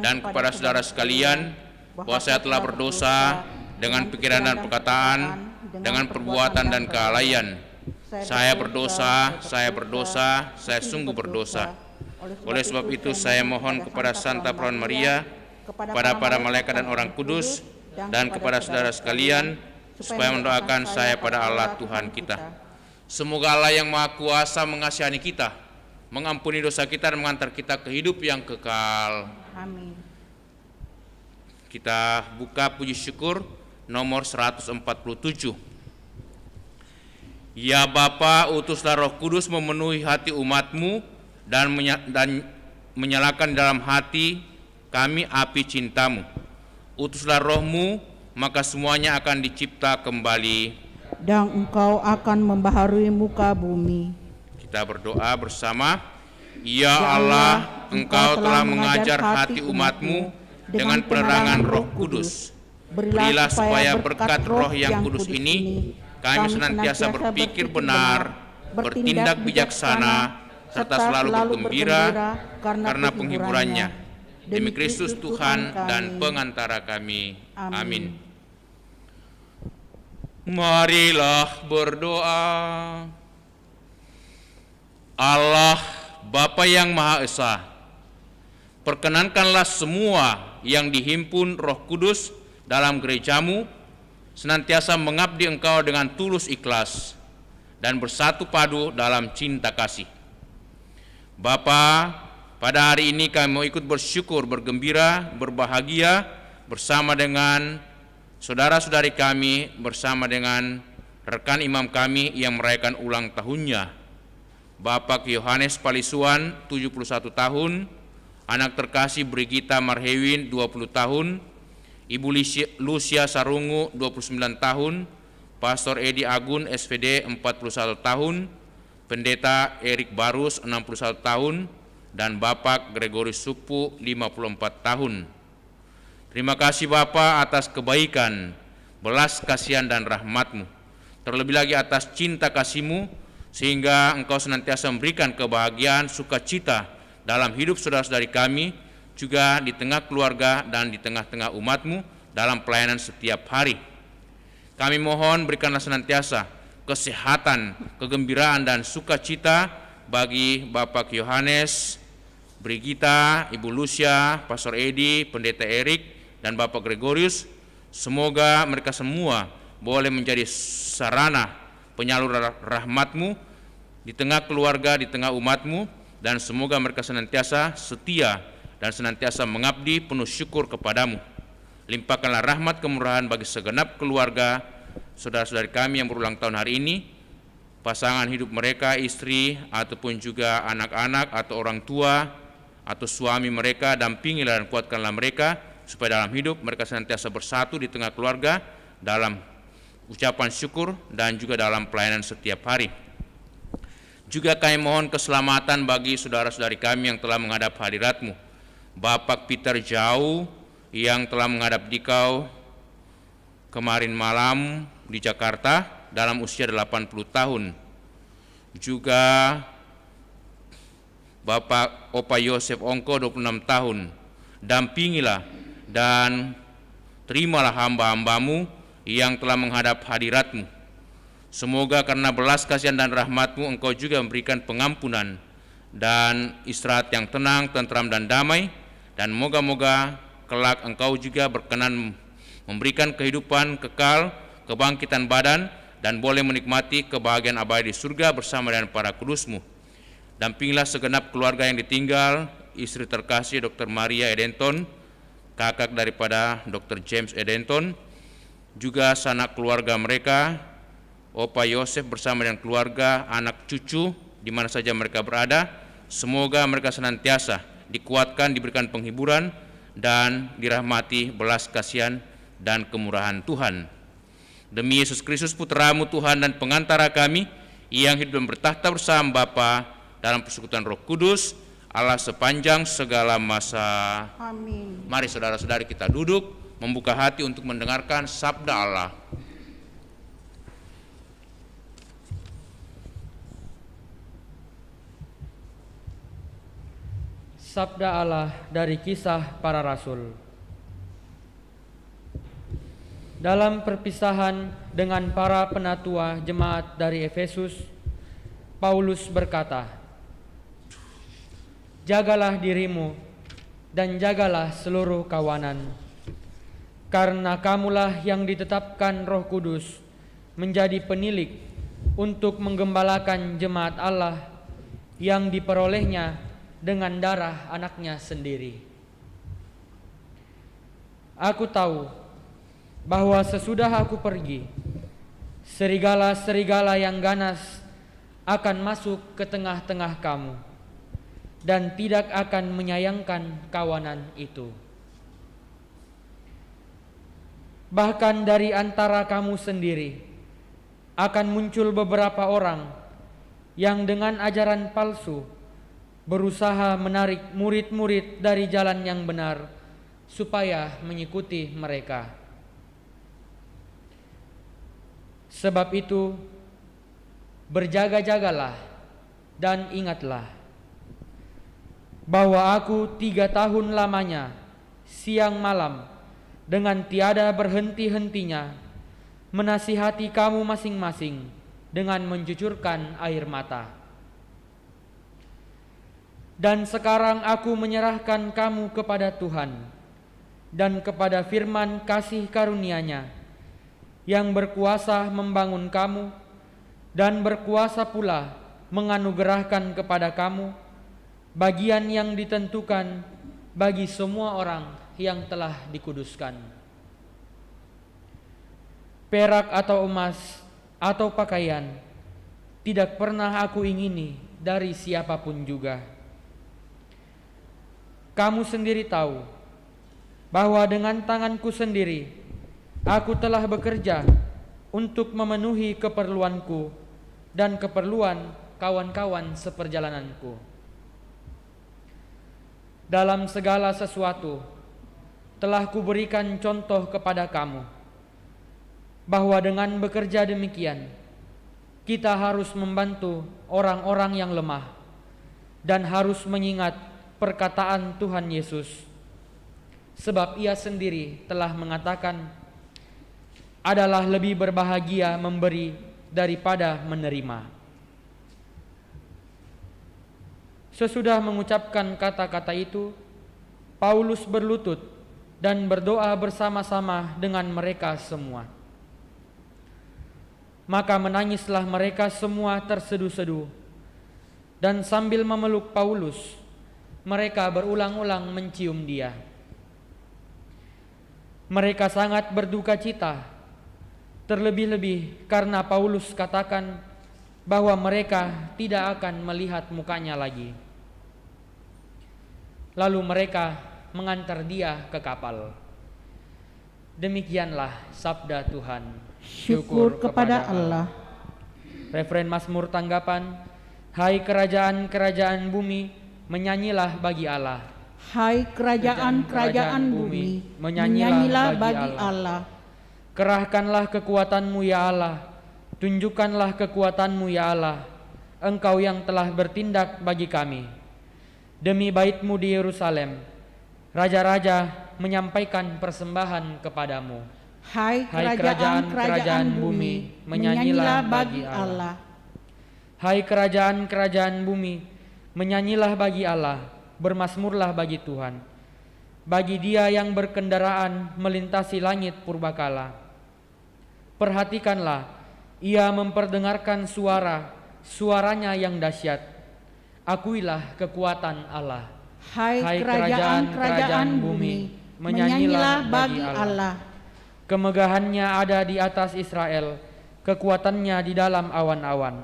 dan kepada saudara sekalian bahwa saya telah berdosa dengan pikiran dan perkataan, dengan perbuatan dan kelalaian. Saya berdosa, saya sungguh berdosa. Oleh sebab itu saya mohon kepada Santa Perawan Maria, kepada para malaikat dan orang kudus, dan kepada saudara sekalian, supaya mendoakan saya pada Allah Tuhan kita. Semoga Allah yang Maha Kuasa mengasihani kita, mengampuni dosa kita dan mengantar kita ke hidup yang kekal. Amin. Kita buka puji syukur nomor 147. Ya Bapa, utuslah Roh Kudus memenuhi hati umat-Mu dan menyalakan dalam hati kami api cinta-Mu. Utuslah Roh-Mu, maka semuanya akan dicipta kembali. Dan Engkau akan membaharui muka bumi. Kita berdoa bersama. Ya Allah, Engkau telah mengajar hati umat-Mu dengan penerangan Roh Kudus. Berilah supaya berkat Roh yang kudus ini kami senantiasa berpikir benar, bertindak bijaksana, serta selalu bergembira karena penghiburannya. Demi Kristus Tuhan dan pengantara kami. Amin. Marilah berdoa. Allah Bapa yang Maha Esa, perkenankanlah semua yang dihimpun Roh Kudus dalam gerejamu senantiasa mengabdi Engkau dengan tulus ikhlas dan bersatu padu dalam cinta kasih. Bapa, pada hari ini kami mau ikut bersyukur, bergembira, berbahagia bersama dengan saudara-saudari kami, bersama dengan rekan imam kami yang merayakan ulang tahunnya. Bapak Yohanes Palisuan 71 tahun, anak terkasih Brigita Marhewin 20 tahun, Ibu Lucia Sarungu 29 tahun, Pastor Edi Agun SVD 41 tahun, Pendeta Erik Barus 61 tahun, dan Bapak Gregorius Supu 54 tahun. Terima kasih Bapak atas kebaikan, belas kasihan dan rahmat-Mu, terlebih lagi atas cinta kasih-Mu, sehingga Engkau senantiasa memberikan kebahagiaan, sukacita dalam hidup saudara-saudari kami, juga di tengah keluarga dan di tengah-tengah umat-Mu dalam pelayanan setiap hari. Kami mohon berikanlah senantiasa kesehatan, kegembiraan dan sukacita bagi Bapak Yohanes, Brigita, Ibu Lucia, Pastor Edi, Pendeta Erik, dan Bapak Gregorius. Semoga mereka semua boleh menjadi sarana penyalur rahmat-Mu di tengah keluarga, di tengah umat-Mu, dan semoga mereka senantiasa setia dan senantiasa mengabdi penuh syukur kepada-Mu. Limpahkanlah rahmat kemurahan bagi segenap keluarga saudara-saudari kami yang berulang tahun hari ini, pasangan hidup mereka, istri, ataupun juga anak-anak atau orang tua atau suami mereka. Dampingilah dan kuatkanlah mereka supaya dalam hidup mereka senantiasa bersatu di tengah keluarga dalam ucapan syukur dan juga dalam pelayanan setiap hari. Juga kami mohon keselamatan bagi saudara-saudari kami yang telah menghadap hadirat-Mu. Bapak Peter Jau yang telah menghadap Dikau kemarin malam di Jakarta dalam usia 80 tahun. Juga Bapak Opa Yosef Ongko 26 tahun. Dampingilah dan terimalah hamba-hamba-Mu yang telah menghadap hadirat-Mu. Semoga karena belas kasihan dan rahmat-Mu Engkau juga memberikan pengampunan dan istirahat yang tenang, tentram dan damai, dan moga-moga kelak Engkau juga berkenan memberikan kehidupan kekal, kebangkitan badan, dan boleh menikmati kebahagiaan abadi di surga bersama dengan para kudus-Mu. Dampingilah segenap keluarga yang ditinggal, istri terkasih Dr. Maria Edenton, kakak daripada Dr. James Edenton, juga sanak keluarga mereka, Opa Yosef bersama dengan keluarga, anak cucu, di mana saja mereka berada. Semoga mereka senantiasa dikuatkan, diberikan penghiburan, dan dirahmati belas kasihan dan kemurahan Tuhan. Demi Yesus Kristus Putra-Mu Tuhan dan pengantara kami, yang hidup dan bertahta bersama Bapa dalam persekutuan Roh Kudus, Allah sepanjang segala masa. Amin. Mari saudara-saudari kita duduk, membuka hati untuk mendengarkan sabda Allah. Sabda Allah dari Kisah Para Rasul. Dalam perpisahan dengan para penatua jemaat dari Efesus, Paulus berkata, "Jagalah dirimu dan jagalah seluruh kawanan, karena kamulah yang ditetapkan Roh Kudus menjadi penilik untuk menggembalakan jemaat Allah yang diperolehnya dengan darah anaknya sendiri. Aku tahu bahwa sesudah aku pergi, serigala-serigala yang ganas akan masuk ke tengah-tengah kamu dan tidak akan menyayangkan kawanan itu. Bahkan dari antara kamu sendiri akan muncul beberapa orang yang dengan ajaran palsu berusaha menarik murid-murid dari jalan yang benar supaya mengikuti mereka. Sebab itu, berjaga-jagalah dan ingatlah bahwa aku 3 tahun lamanya, siang malam, dengan tiada berhenti-hentinya, menasihati kamu masing-masing dengan mencucurkan air mata. Dan sekarang aku menyerahkan kamu kepada Tuhan dan kepada firman kasih karunia-Nya yang berkuasa membangun kamu dan berkuasa pula menganugerahkan kepada kamu bagian yang ditentukan bagi semua orang yang telah dikuduskan. Perak atau emas atau pakaian tidak pernah aku ingini dari siapapun juga. Kamu sendiri tahu bahwa dengan tanganku sendiri aku telah bekerja untuk memenuhi keperluanku dan keperluan kawan-kawan seperjalananku. Dalam segala sesuatu telah kuberikan contoh kepada kamu, bahwa dengan bekerja demikian kita harus membantu orang-orang yang lemah dan harus mengingat perkataan Tuhan Yesus, sebab Ia sendiri telah mengatakan, adalah lebih berbahagia memberi daripada menerima. Sesudah mengucapkan kata-kata itu, Paulus berlutut dan berdoa bersama-sama dengan mereka semua. Maka menangislah mereka semua terseduh-seduh, dan sambil memeluk Paulus, mereka berulang-ulang mencium dia. Mereka sangat berduka cita, terlebih-lebih karena Paulus katakan bahwa mereka tidak akan melihat mukanya lagi. Lalu mereka mengantar dia ke kapal. Demikianlah sabda Tuhan. Syukur kepada Allah. Referen Mazmur tanggapan, hai kerajaan-kerajaan bumi, menyanyilah bagi Allah. Hai kerajaan-kerajaan bumi, menyanyilah bagi Allah. Kerahkanlah kekuatanmu ya Allah, tunjukkanlah kekuatanmu ya Allah, Engkau yang telah bertindak bagi kami. Demi bait-Mu di Yerusalem, raja-raja menyampaikan persembahan kepadamu. Hai kerajaan-kerajaan bumi, menyanyilah bagi Allah. Hai kerajaan-kerajaan bumi, menyanyilah bagi Allah, bermasmurlah bagi Tuhan. Bagi Dia yang berkendaraan melintasi langit purbakala. Perhatikanlah, Ia memperdengarkan suaranya yang dahsyat. Akuilah kekuatan Allah. Hai kerajaan-kerajaan bumi, menyanyilah bagi Allah. Kemegahannya ada di atas Israel, kekuatannya di dalam awan-awan.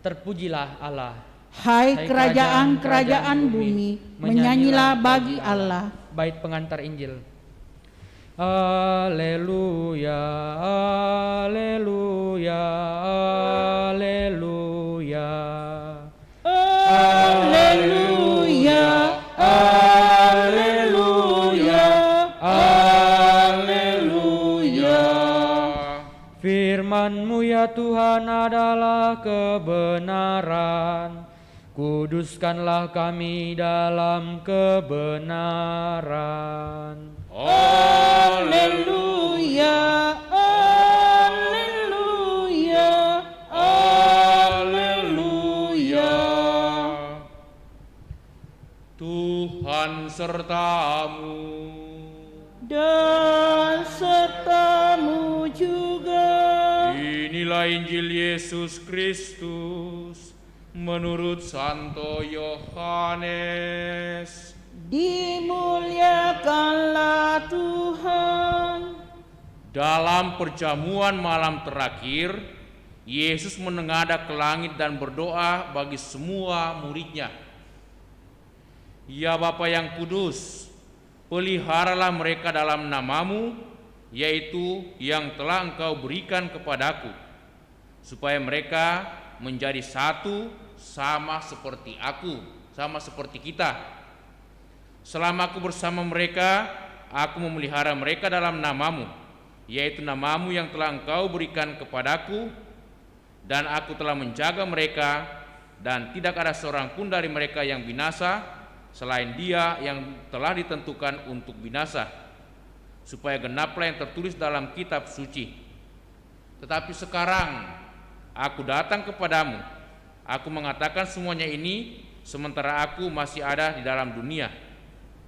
Terpujilah Allah. Hai kerajaan-kerajaan bumi, menyanyilah bagi Allah. Bait pengantar Injil. Haleluya, haleluya, haleluya. Haleluya, haleluya, haleluya. Firman-Mu ya Tuhan adalah kebenaran. Kuduskanlah kami dalam kebenaran. Haleluya, haleluya, haleluya. Tuhan sertamu. Dan sertamu juga. Inilah Injil Yesus Kristus menurut Santo Yohanes. Dimuliakanlah Tuhan. Dalam perjamuan malam terakhir, Yesus menengadah ke langit dan berdoa bagi semua murid-Nya. Ya Bapa yang kudus, peliharalah mereka dalam nama-Mu, yaitu yang telah Engkau berikan kepadaku, supaya mereka menjadi satu sama seperti aku, sama seperti kita. Selama aku bersama mereka, aku memelihara mereka dalam nama-Mu, yaitu nama-Mu yang telah Engkau berikan kepadaku, dan aku telah menjaga mereka, dan tidak ada seorang pun dari mereka yang binasa, selain dia yang telah ditentukan untuk binasa, supaya genaplah yang tertulis dalam kitab suci. Tetapi sekarang aku datang kepadamu, aku mengatakan semuanya ini sementara aku masih ada di dalam dunia,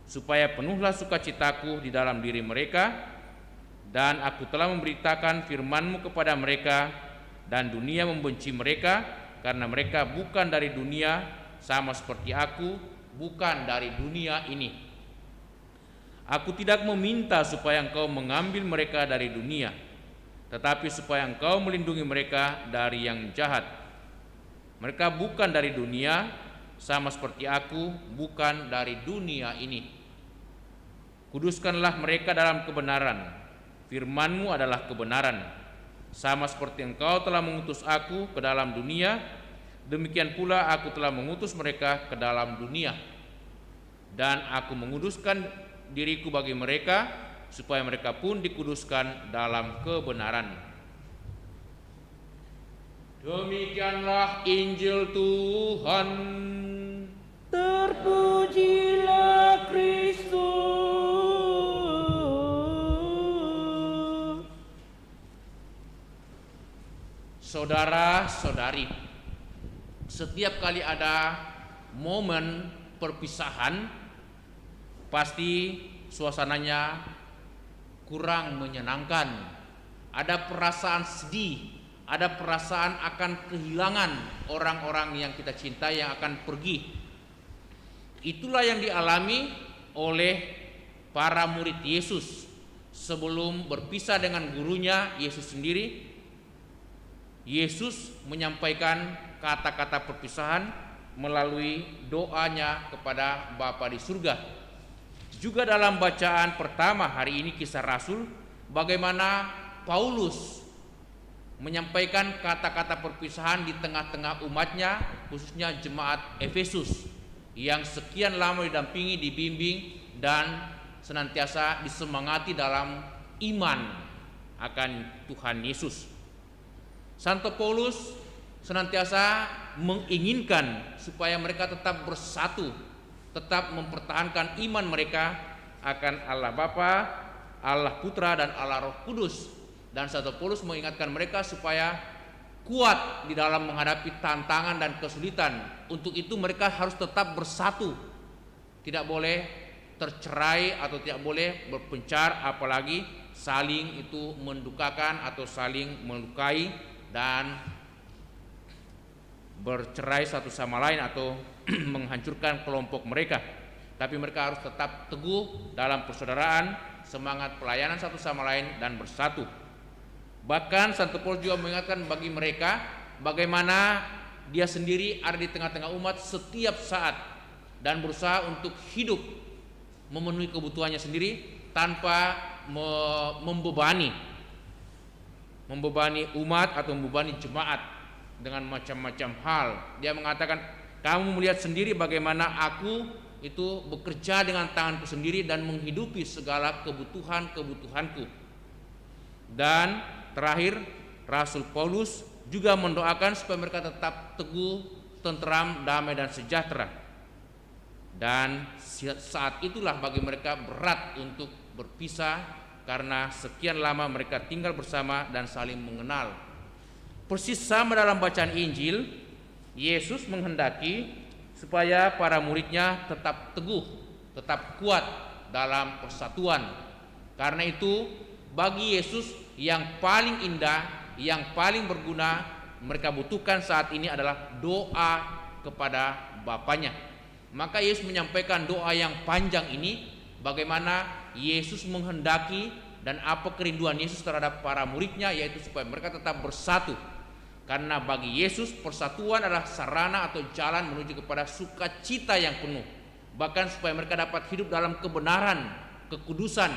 supaya penuhlah sukacitaku di dalam diri mereka. Dan aku telah memberitakan firman-Mu kepada mereka, dan dunia membenci mereka, karena mereka bukan dari dunia, sama seperti aku bukan dari dunia ini. Aku tidak meminta supaya Engkau mengambil mereka dari dunia, tetapi supaya Engkau melindungi mereka dari yang jahat. Mereka bukan dari dunia, sama seperti aku bukan dari dunia ini. Kuduskanlah mereka dalam kebenaran. Firman-Mu adalah kebenaran. Sama seperti Engkau telah mengutus aku ke dalam dunia, demikian pula aku telah mengutus mereka ke dalam dunia. Dan aku menguduskan diriku bagi mereka, supaya mereka pun dikuduskan dalam kebenaran. Demikianlah Injil Tuhan. Terpujilah Kristus. Saudara-saudari, setiap kali ada momen perpisahan, pasti suasananya kurang menyenangkan. Ada perasaan sedih, ada perasaan akan kehilangan orang-orang yang kita cintai yang akan pergi. Itulah yang dialami oleh para murid Yesus sebelum berpisah dengan gurunya Yesus sendiri. Yesus menyampaikan kata-kata perpisahan melalui doanya kepada Bapa di surga. Juga dalam bacaan pertama hari ini Kisah Rasul, bagaimana Paulus menyampaikan kata-kata perpisahan di tengah-tengah umatnya, khususnya jemaat Efesus yang sekian lama didampingi, dibimbing, dan senantiasa disemangati dalam iman akan Tuhan Yesus. Santo Paulus senantiasa menginginkan supaya mereka tetap bersatu, tetap mempertahankan iman mereka akan Allah Bapa, Allah Putra, dan Allah Roh Kudus. Dan Santo Paulus mengingatkan mereka supaya kuat di dalam menghadapi tantangan dan kesulitan. Untuk itu mereka harus tetap bersatu, tidak boleh tercerai atau tidak boleh berpencar, apalagi saling itu mendukakan atau saling melukai dan bercerai satu sama lain atau menghancurkan kelompok mereka. Tapi mereka harus tetap teguh dalam persaudaraan, semangat pelayanan satu sama lain, dan bersatu. Bahkan Santo Paulus juga mengingatkan bagi mereka bagaimana dia sendiri ada di tengah-tengah umat setiap saat dan berusaha untuk hidup memenuhi kebutuhannya sendiri tanpa membebani umat atau membebani jemaat dengan macam-macam hal. Dia mengatakan, kamu melihat sendiri bagaimana aku itu bekerja dengan tanganku sendiri dan menghidupi segala kebutuhanku. Dan terakhir, Rasul Paulus juga mendoakan supaya mereka tetap teguh, tentram, damai, dan sejahtera. Dan saat itulah bagi mereka berat untuk berpisah, karena sekian lama mereka tinggal bersama dan saling mengenal. Persis sama dalam bacaan Injil, Yesus menghendaki supaya para muridnya tetap teguh, tetap kuat dalam persatuan. Karena itu bagi Yesus yang paling indah, yang paling berguna mereka butuhkan saat ini adalah doa kepada Bapanya. Maka Yesus menyampaikan doa yang panjang ini, bagaimana Yesus menghendaki dan apa kerinduan Yesus terhadap para muridnya, yaitu supaya mereka tetap bersatu. Karena bagi Yesus persatuan adalah sarana atau jalan menuju kepada sukacita yang penuh. Bahkan supaya mereka dapat hidup dalam kebenaran, kekudusan,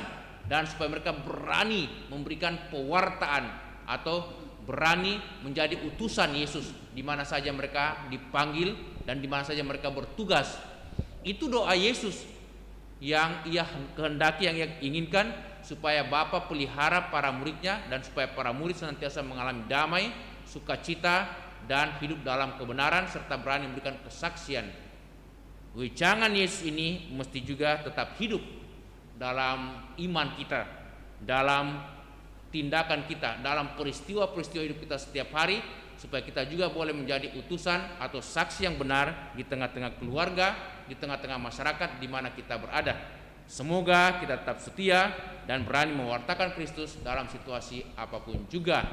dan supaya mereka berani memberikan pewartaan atau berani menjadi utusan Yesus di mana saja mereka dipanggil dan di mana saja mereka bertugas. Itu doa Yesus yang ia kehendaki, yang ia inginkan, supaya Bapa pelihara para muridnya dan supaya para murid senantiasa mengalami damai, sukacita, dan hidup dalam kebenaran serta berani memberikan kesaksian. Wejangan Yesus ini mesti juga tetap hidup dalam iman kita, dalam tindakan kita, dalam peristiwa-peristiwa hidup kita setiap hari, supaya kita juga boleh menjadi utusan atau saksi yang benar di tengah-tengah keluarga, di tengah-tengah masyarakat di mana kita berada. Semoga kita tetap setia dan berani mewartakan Kristus dalam situasi apapun juga,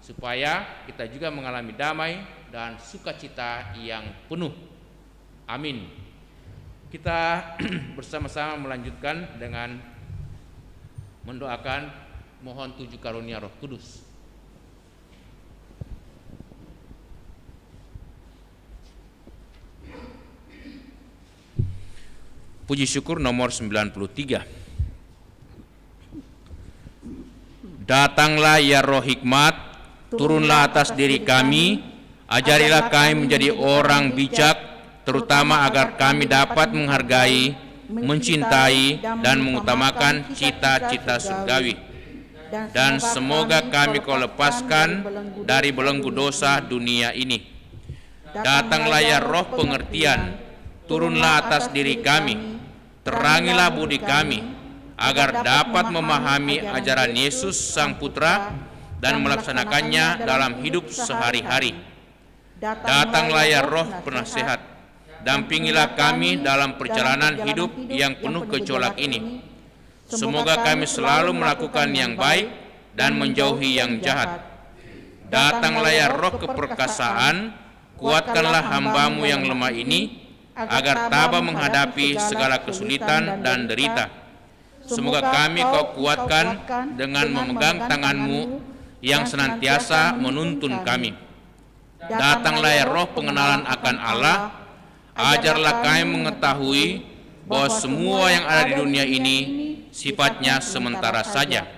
supaya kita juga mengalami damai dan sukacita yang penuh. Amin. Kita bersama-sama melanjutkan dengan mendoakan mohon 7 karunia Roh Kudus. Puji syukur nomor 93. Datanglah ya Roh hikmat, turunlah atas diri kami, ajarilah kami menjadi orang bijak, terutama agar kami dapat menghargai, mencintai, dan mengutamakan cita-cita surgawi. Dan semoga kami Kau lepaskan dari belenggu dosa dunia ini. Datanglah ya Roh pengertian, turunlah atas diri kami, terangilah budi kami, agar dapat memahami ajaran Yesus Sang Putra dan melaksanakannya dalam hidup sehari-hari. Datanglah ya Roh penasehat, dampingilah kami dalam perjalanan hidup yang penuh gejolak ini. Semoga kami selalu melakukan yang baik dan menjauhi yang jahat. Datanglah ya Roh keperkasaan, kuatkanlah hamba-Mu yang lemah ini, agar tabah menghadapi segala kesulitan dan derita. Semoga kami Kau kuatkan dengan memegang tangan-Mu yang senantiasa menuntun kami. Datanglah ya Roh pengenalan akan Allah, ajarlah kami mengetahui bahwa semua yang ada di dunia ini sifatnya sementara saja.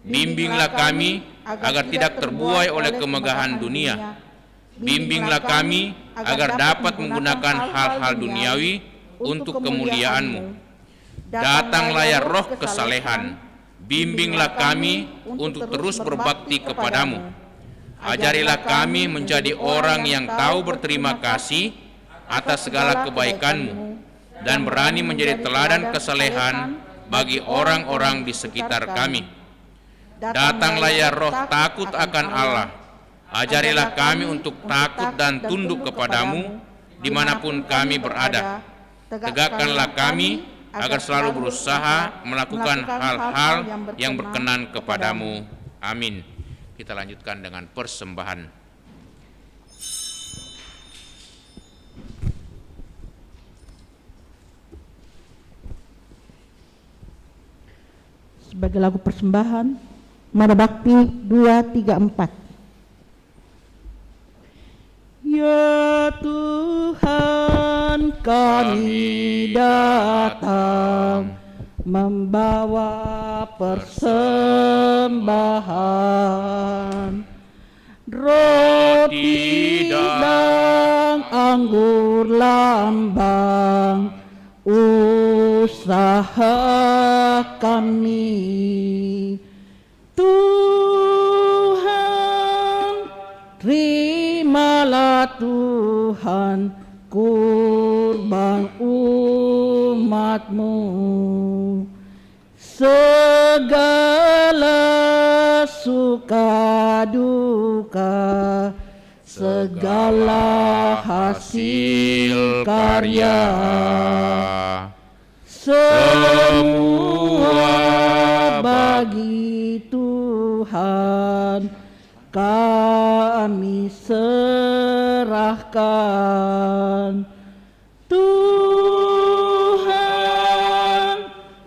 Bimbinglah kami agar tidak terbuai oleh kemegahan dunia. Bimbinglah kami agar dapat menggunakan hal-hal duniawi untuk kemuliaan-Mu. Datanglah ya Roh kesalehan, bimbinglah kami untuk terus berbakti kepadamu. Ajarilah kami menjadi orang yang tahu berterima kasih atas segala kebaikan-Mu dan berani menjadi teladan kesalehan bagi orang-orang di sekitar kami. Datanglah ya Roh takut akan Allah, ajarilah kami untuk takut dan tunduk kepadamu dimanapun kami berada. Tegakkanlah kami agar selalu berusaha melakukan hal-hal yang berkenan kepadamu. Amin. Kita lanjutkan dengan persembahan. Sebagai lagu persembahan, Mada Bakti 234. Ya Tuhan, kami datang membawa persembahan, roti dan anggur lambang usaha kami. Tuhan, terimalah Tuhan kurban umat-Mu. Segala suka duka, segala hasil karya, semua bagi Tuhan kami serahkan. Tuhan,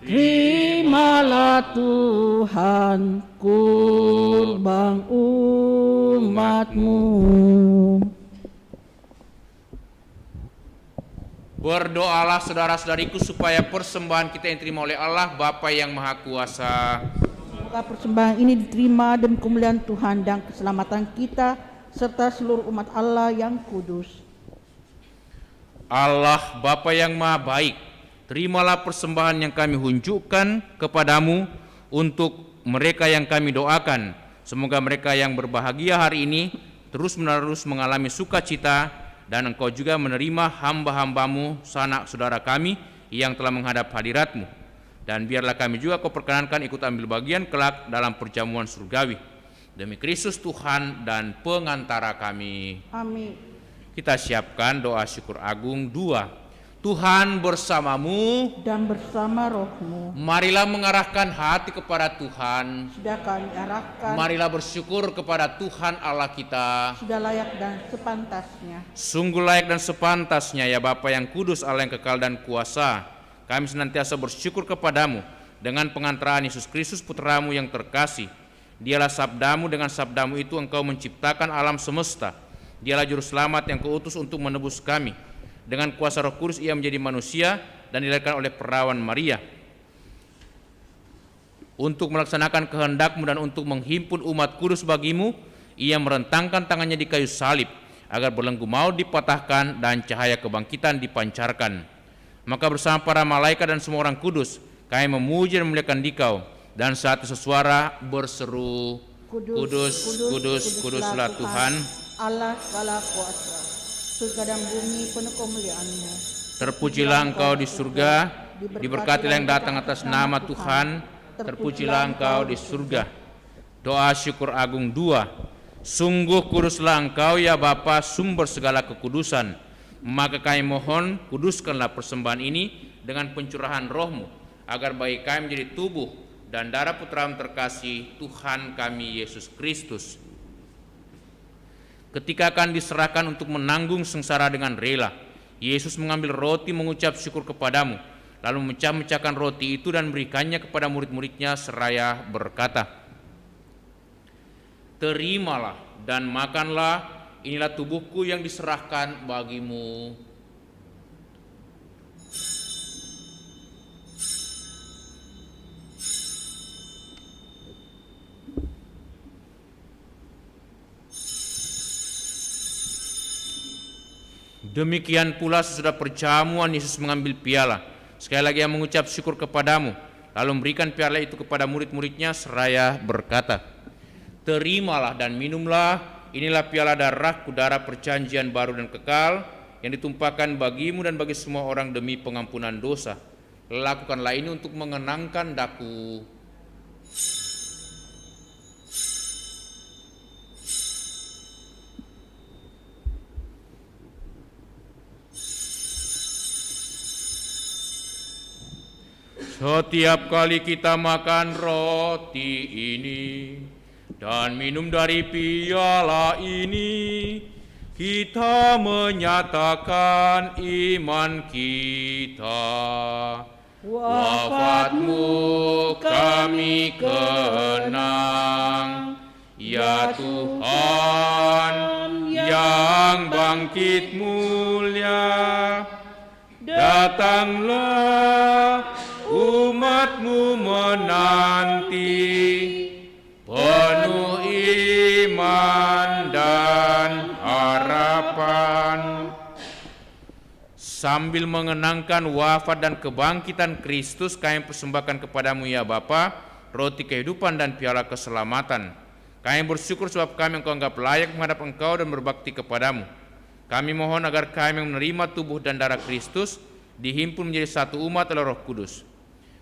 terimalah Tuhan kurban umat-Mu. Berdoalah saudara-saudariku supaya persembahan kita yang diterima oleh Allah Bapa yang Maha Kuasa. Semoga persembahan ini diterima demi kemuliaan Tuhan dan keselamatan kita serta seluruh umat Allah yang kudus. Allah Bapa yang Maha Baik, terimalah persembahan yang kami hunjukkan kepadamu untuk mereka yang kami doakan. Semoga mereka yang berbahagia hari ini terus-menerus mengalami sukacita, dan Engkau juga menerima hamba-hamba-Mu, sanak saudara kami yang telah menghadap hadirat-Mu. Dan biarlah kami juga Kau perkenankan ikut ambil bagian kelak dalam perjamuan surgawi. Demi Kristus Tuhan dan pengantara kami. Amin. Kita siapkan doa syukur agung 2. Tuhan bersamamu, Dan bersama rohmu, marilah mengarahkan hati kepada Tuhan. sudah kami arahkan, Marilah bersyukur kepada Tuhan Allah kita. sudah layak dan sepantasnya. Sungguh layak dan sepantasnya ya Bapa yang kudus, Allah yang kekal dan kuasa. Kami senantiasa bersyukur kepadamu dengan pengantaraan Yesus Kristus Putramu yang terkasih. Dialah sabdamu, dengan sabdamu itu engkau menciptakan alam semesta. Dialah juru selamat yang kau utus untuk menebus kami. Dengan kuasa Roh Kudus ia menjadi manusia dan dilahirkan oleh perawan Maria. Untuk melaksanakan kehendakmu dan untuk menghimpun umat kudus bagimu, ia merentangkan tangannya di kayu salib, agar belenggu maut dipatahkan dan cahaya kebangkitan dipancarkan. Maka bersama para malaikat dan semua orang kudus, kami memuji dan memuliakan Dikau, dan saat sesuara berseru, Kudus, kudus, kuduslah Tuhan, Allah segala kuasa. Surga dan bumi penuh kemuliaan-Mu. terpujilah Engkau di surga, diberkatilah yang datang atas nama Tuhan, terpujilah Engkau di surga. Doa syukur agung 2. Sungguh kuduslah Engkau ya Bapa, sumber segala kekudusan. Maka kami mohon, kuduskanlah persembahan ini dengan pencurahan Roh-Mu, agar bagi kami menjadi tubuh dan darah Putra-Mu terkasih, Tuhan kami Yesus Kristus. Ketika akan diserahkan untuk menanggung sengsara dengan rela, Yesus mengambil roti, mengucap syukur kepadamu, lalu memecah-mecahkan roti itu dan memberikannya kepada murid-muridnya seraya berkata, terimalah dan makanlah, inilah tubuhku yang diserahkan bagimu. Demikian pula sesudah perjamuan Yesus mengambil piala. Sekali lagi ia mengucap syukur kepadamu, lalu memberikan piala itu kepada murid-muridnya seraya berkata, terimalah dan minumlah, inilah piala darahku, darah perjanjian baru dan kekal, yang ditumpahkan bagimu dan bagi semua orang demi pengampunan dosa. Lakukanlah ini untuk mengenangkan daku. Setiap kali kita makan roti ini dan minum dari piala ini, kita menyatakan iman kita. Wafatmu kami kenang, ya Tuhan yang bangkit mulia. Datanglah, umat-Mu menanti, penuh iman dan harapan. Sambil mengenangkan wafat dan kebangkitan Kristus, kami persembahkan kepadamu ya Bapa, roti kehidupan dan piala keselamatan. Kami bersyukur sebab kami Engkau anggap layak menghadap Engkau dan berbakti kepadamu. Kami mohon agar kami menerima tubuh dan darah Kristus, dihimpun menjadi satu umat oleh Roh Kudus.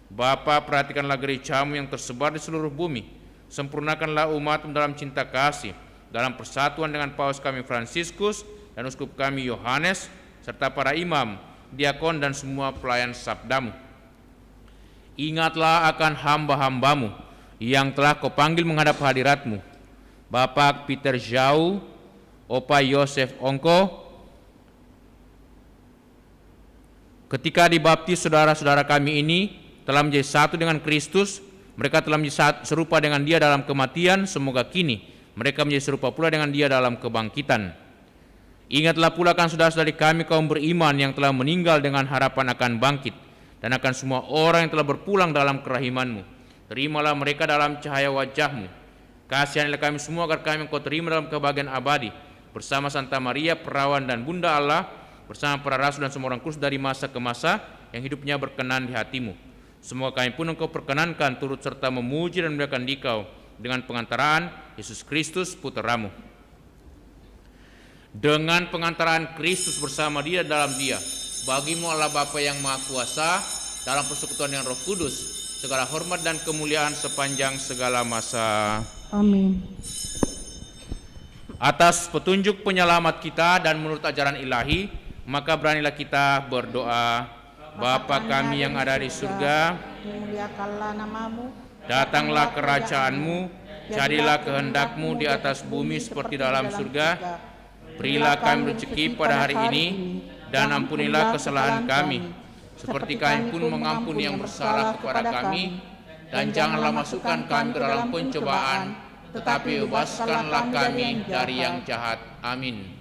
Bapa, perhatikanlah gereja-Mu yang tersebar di seluruh bumi. Sempurnakanlah umat-Mu dalam cinta kasih, dalam persatuan dengan Paus kami Fransiskus dan uskup kami Yohanes, serta para imam, diakon dan semua pelayan sabda-Mu. Ingatlah akan hamba-hamba-Mu yang telah Kau panggil menghadap hadirat-Mu, Bapak Peter Zhao, Opa Yosef Ongko. Ketika dibaptis, saudara-saudara kami ini telah menjadi satu dengan Kristus. Mereka telah menjadi serupa dengan Dia dalam kematian. Semoga kini mereka menjadi serupa pula dengan Dia dalam kebangkitan. Ingatlah pula kan saudara-saudari kami kaum beriman yang telah meninggal dengan harapan akan bangkit, dan akan semua orang yang telah berpulang dalam kerahiman-Mu. Terimalah mereka dalam cahaya wajah-Mu. Kasihanilah kami semua agar kami Engkau terima dalam kebahagiaan abadi, bersama Santa Maria Perawan dan Bunda Allah, bersama para rasul dan semua orang kudus dari masa ke masa, yang hidupnya berkenan di hati-Mu. Semoga kami pun Engkau perkenankan turut serta memuji dan memuliakan Dikau dengan pengantaraan Yesus Kristus Putra-Mu. Dengan pengantaraan Kristus bersama Dia dalam Dia, bagi-Mu Allah Bapa yang Maha Kuasa, dalam persekutuan dengan Roh Kudus, segala hormat dan kemuliaan sepanjang segala masa. Amin. Atas petunjuk penyelamat kita dan menurut ajaran ilahi, maka beranilah kita berdoa. Bapa kami yang ada di surga, dimuliakanlah namamu, datanglah kerajaanmu, jadilah kehendakmu di atas bumi seperti dalam surga. Berilah kami rezeki pada hari ini, dan ampunilah kesalahan kami, seperti kami pun mengampuni yang bersalah kepada kami. Dan janganlah masukkan kami ke dalam pencobaan, tetapi bebaskanlah kami dari yang jahat. Amin.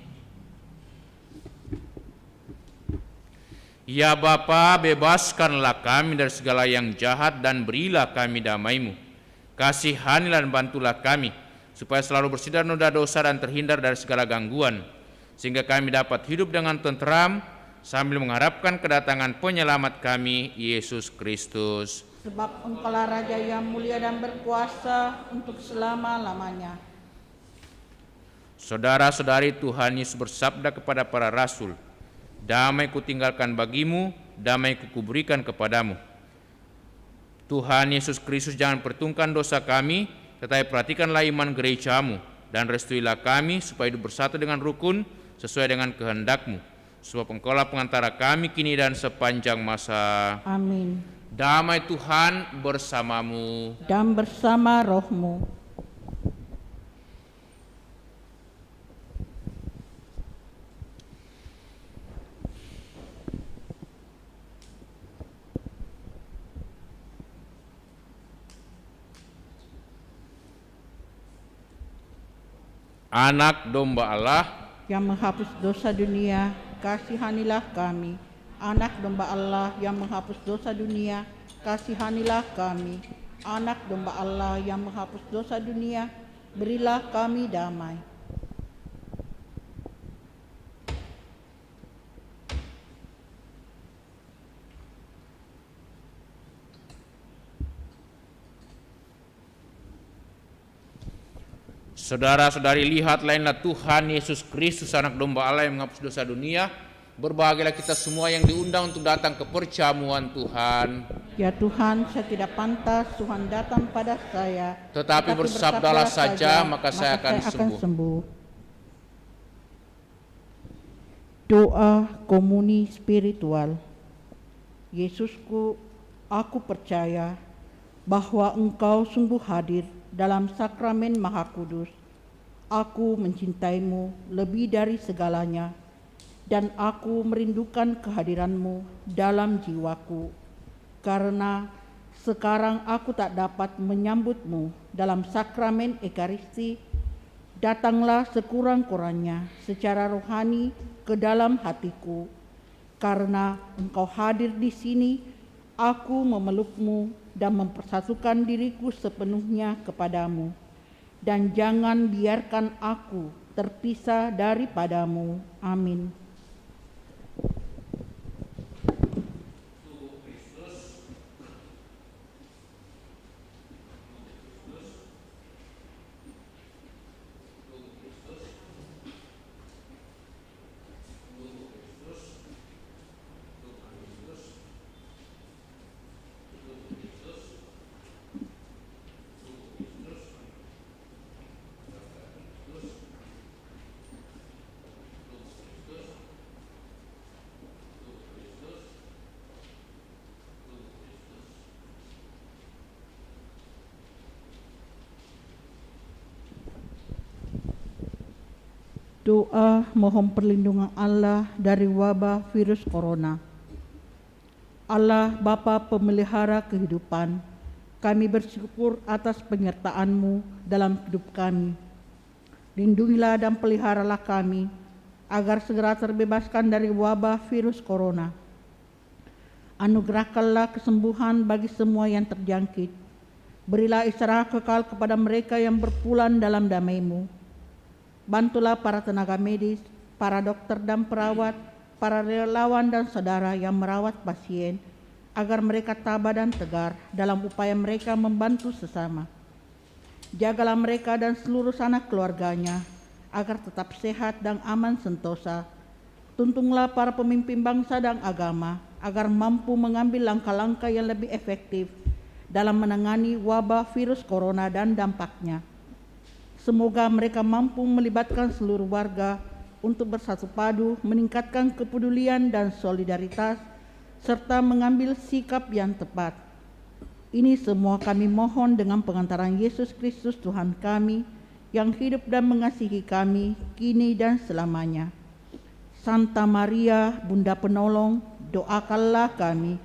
Ya Bapa, bebaskanlah kami dari segala yang jahat dan berilah kami damai-Mu. Kasihanilah dan bantulah kami, supaya selalu bersih dari noda dosa dan terhindar dari segala gangguan, sehingga kami dapat hidup dengan tenteram sambil mengharapkan kedatangan penyelamat kami, Yesus Kristus. Sebab Engkaulah Raja yang mulia dan berkuasa untuk selama-lamanya. Saudara-saudari, Tuhan Yesus bersabda kepada para rasul, damai kutinggalkan bagimu, damai kuberikan kepadamu. Tuhan Yesus Kristus jangan perhitungkan dosa kami, tetapi perhatikanlah iman gerejamu, dan restuilah kami supaya hidup bersatu dengan rukun sesuai dengan kehendak-Mu. Sebab Engkaulah pengantara kami kini dan sepanjang masa. Amin. Damai Tuhan bersamamu. Dan bersama rohmu. Anak domba Allah Yang menghapus dosa dunia, kasihanilah kami. Anak domba Allah yang menghapus dosa dunia, kasihanilah kami. Anak domba Allah yang menghapus dosa dunia, berilah kami damai. Saudara-saudari, lihatlah inilah Tuhan Yesus Kristus, anak domba Allah yang menghapus dosa dunia. Berbahagialah kita semua yang diundang untuk datang ke perjamuan Tuhan. Ya Tuhan, saya tidak pantas Tuhan datang pada saya, Tetapi bersabdalah saja, maka saya akan sembuh. Doa komuni spiritual. Yesusku, aku percaya bahwa Engkau sungguh hadir dalam sakramen Maha Kudus. Aku mencintaimu lebih dari segalanya, dan aku merindukan kehadiran-Mu dalam jiwaku. Karena sekarang aku tak dapat menyambut-Mu dalam sakramen Ekaristi, datanglah sekurang-kurangnya secara rohani ke dalam hatiku. Karena Engkau hadir di sini, aku memeluk-Mu dan mempersatukan diriku sepenuhnya kepadamu. Dan jangan biarkan aku terpisah daripadamu. Amin. Doa mohon perlindungan Allah dari wabah virus corona. Allah Bapa pemelihara kehidupan, kami bersyukur atas penyertaan-Mu dalam hidup kami. Lindungilah dan peliharalah kami, agar segera terbebaskan dari wabah virus corona. Anugerahkanlah kesembuhan bagi semua yang terjangkit. Berilah istirahat kekal kepada mereka yang berpulang dalam damai-Mu. Bantulah para tenaga medis, para dokter dan perawat, para relawan dan saudara yang merawat pasien, agar mereka tabah dan tegar dalam upaya mereka membantu sesama. Jagalah mereka dan seluruh sanak keluarganya, agar tetap sehat dan aman sentosa. Tuntunglah para pemimpin bangsa dan agama, agar mampu mengambil langkah-langkah yang lebih efektif dalam menangani wabah virus corona dan dampaknya. Semoga mereka mampu melibatkan seluruh warga untuk bersatu padu, meningkatkan kepedulian dan solidaritas, serta mengambil sikap yang tepat. Ini semua kami mohon dengan pengantaran Yesus Kristus Tuhan kami, yang hidup dan mengasihi kami, kini dan selamanya. Santa Maria, Bunda Penolong, doakanlah kami.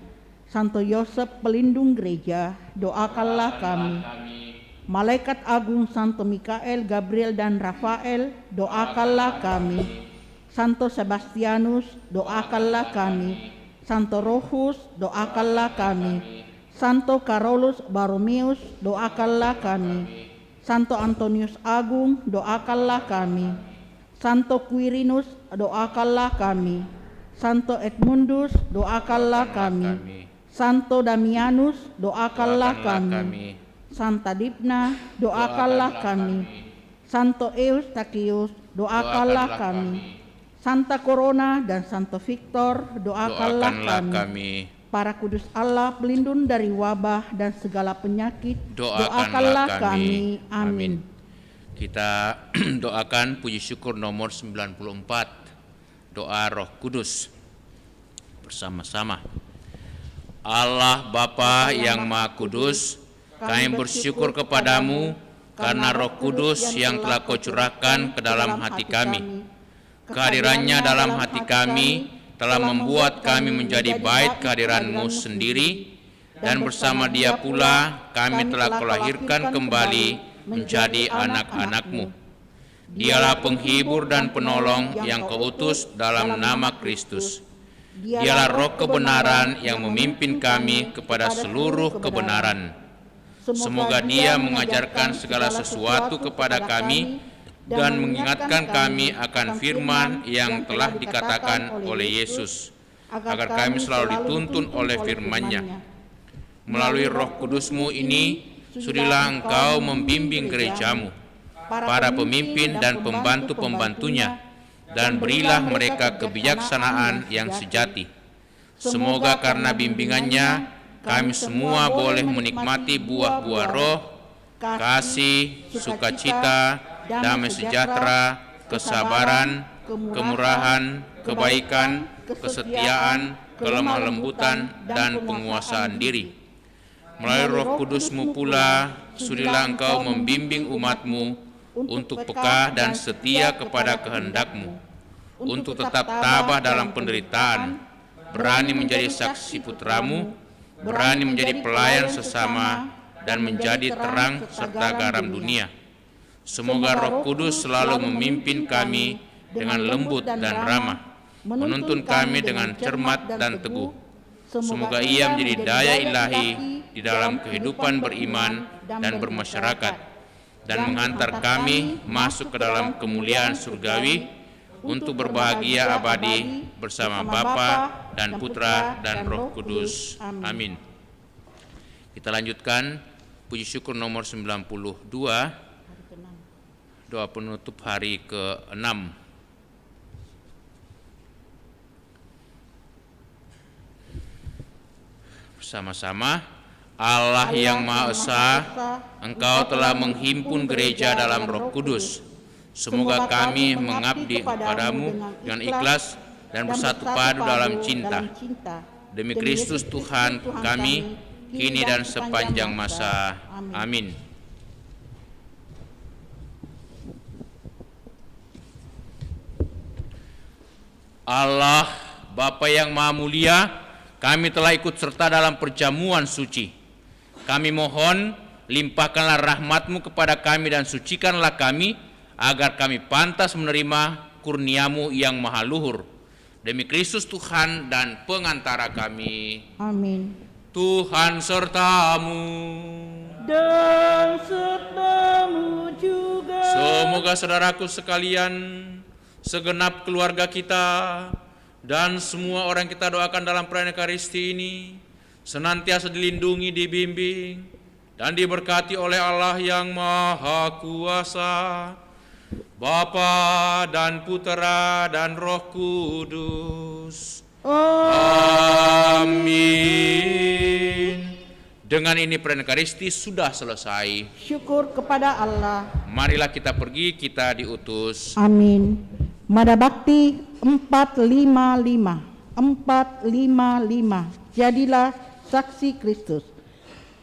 Santo Yosef, pelindung gereja, doakanlah kami. Malaikat agung Santo Mikael, Gabriel, dan Rafael, doakanlah kami. Santo Sebastianus, doakanlah kami. Santo Rohus, doakanlah kami. Santo Carolus Baromeus, doakanlah kami. Santo Antonius Agung, doakanlah kami. Santo Quirinus, doakanlah kami. Santo Edmundus, doakanlah kami. Santo Damianus, doakanlah kami. Santa Dipna, doakanlah kami. Santo Eustachius, doakanlah kami. Santa Corona dan Santo Victor, doakanlah kami. Para kudus Allah, pelindung dari wabah dan segala penyakit, doakanlah kami. Amin. Kita doakan puji syukur nomor 94, doa Roh Kudus bersama-sama. Allah Bapa yang Maha Kudus, kami bersyukur kepadamu karena Roh Kudus yang telah Kau curahkan ke dalam hati kami. Kehadirannya dalam hati kami telah membuat kami menjadi bait kehadiran-Mu sendiri, dan bersama Dia pula kami telah Kau lahirkan kembali menjadi anak-anak-Mu. Dialah penghibur dan penolong yang Kau utus dalam nama Kristus. Dialah Roh kebenaran yang memimpin kami kepada seluruh kebenaran. Semoga Dia mengajarkan segala sesuatu kepada kami dan mengingatkan kami akan firman yang telah dikatakan oleh Yesus, agar kami selalu dituntun oleh firman-Nya. Melalui Roh Kudus-Mu ini, sudilah Engkau membimbing gereja-Mu, para pemimpin dan pembantu-pembantunya, dan berilah mereka kebijaksanaan yang sejati. Semoga karena bimbingannya, kami semua boleh menikmati buah-buah roh, kasih, sukacita, damai sejahtera, kesabaran, kemurahan, kebaikan, kesetiaan, kelemah lembutan, dan penguasaan diri. Melalui Roh Kudus-Mu pula, sudilah Engkau membimbing umat-Mu untuk peka dan setia kepada kehendak-Mu, untuk tetap tabah dalam penderitaan, berani menjadi saksi putra-Mu, berani menjadi pelayan sesama, dan menjadi terang serta garam dunia. Semoga Roh Kudus selalu memimpin kami dengan lembut dan ramah, menuntun kami dengan cermat dan teguh. Semoga Ia menjadi daya ilahi di dalam kehidupan beriman dan bermasyarakat, dan menghantar kami masuk ke dalam kemuliaan surgawi untuk berbahagia abadi bersama Bapa dan Putra dan Roh Kudus. Amin. Kita lanjutkan puji syukur nomor 92, doa penutup hari ke-6. Bersama-sama. Allah yang Maha Esa, Engkau telah menghimpun gereja dalam Roh Kudus. Semoga kami mengabdi kepadamu dengan ikhlas dan bersatu padu dalam cinta. Demi Kristus Tuhan kami, kini dan sepanjang masa. Amin. Allah, Bapa yang Maha Mulia, kami telah ikut serta dalam perjamuan suci. Kami mohon, limpahkanlah rahmat-Mu kepada kami dan sucikanlah kami, agar kami pantas menerima kurnia-Mu yang maha luhur. Demi Kristus Tuhan dan pengantara kami. Amin. Tuhan sertamu. Dan sertamu juga. Semoga saudaraku sekalian, segenap keluarga kita, dan semua orang kita doakan dalam perayaan Ekaristi ini, senantiasa dilindungi, dibimbing, dan diberkati oleh Allah yang Maha Kuasa, Bapa dan Putera dan Roh Kudus. Amin. Dengan ini perayaan Ekaristi sudah selesai. Syukur kepada Allah. Marilah kita pergi, kita diutus. Amin. Mada Bakti 455. 455. Jadilah saksi Kristus.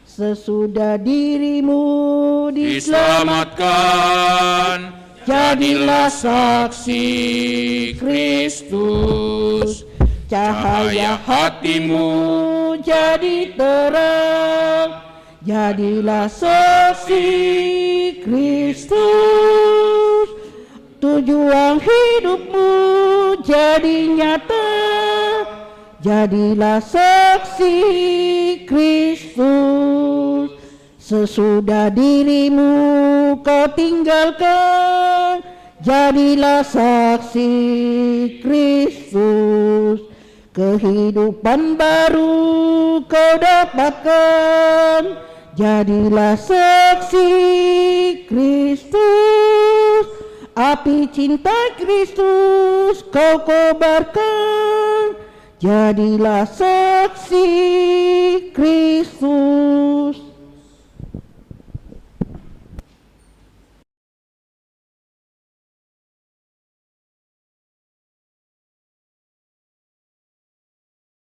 Sesudah dirimu Diselamatkan, jadilah saksi Kristus. Cahaya hatimu jadi terang, jadilah saksi Kristus. Tujuan hidupmu jadi nyata, jadilah saksi Kristus. Sesudah dirimu kau tinggalkan, jadilah saksi Kristus. Kehidupan baru kau dapatkan, jadilah saksi Kristus. Api cinta Kristus kau kobarkan, jadilah saksi Kristus.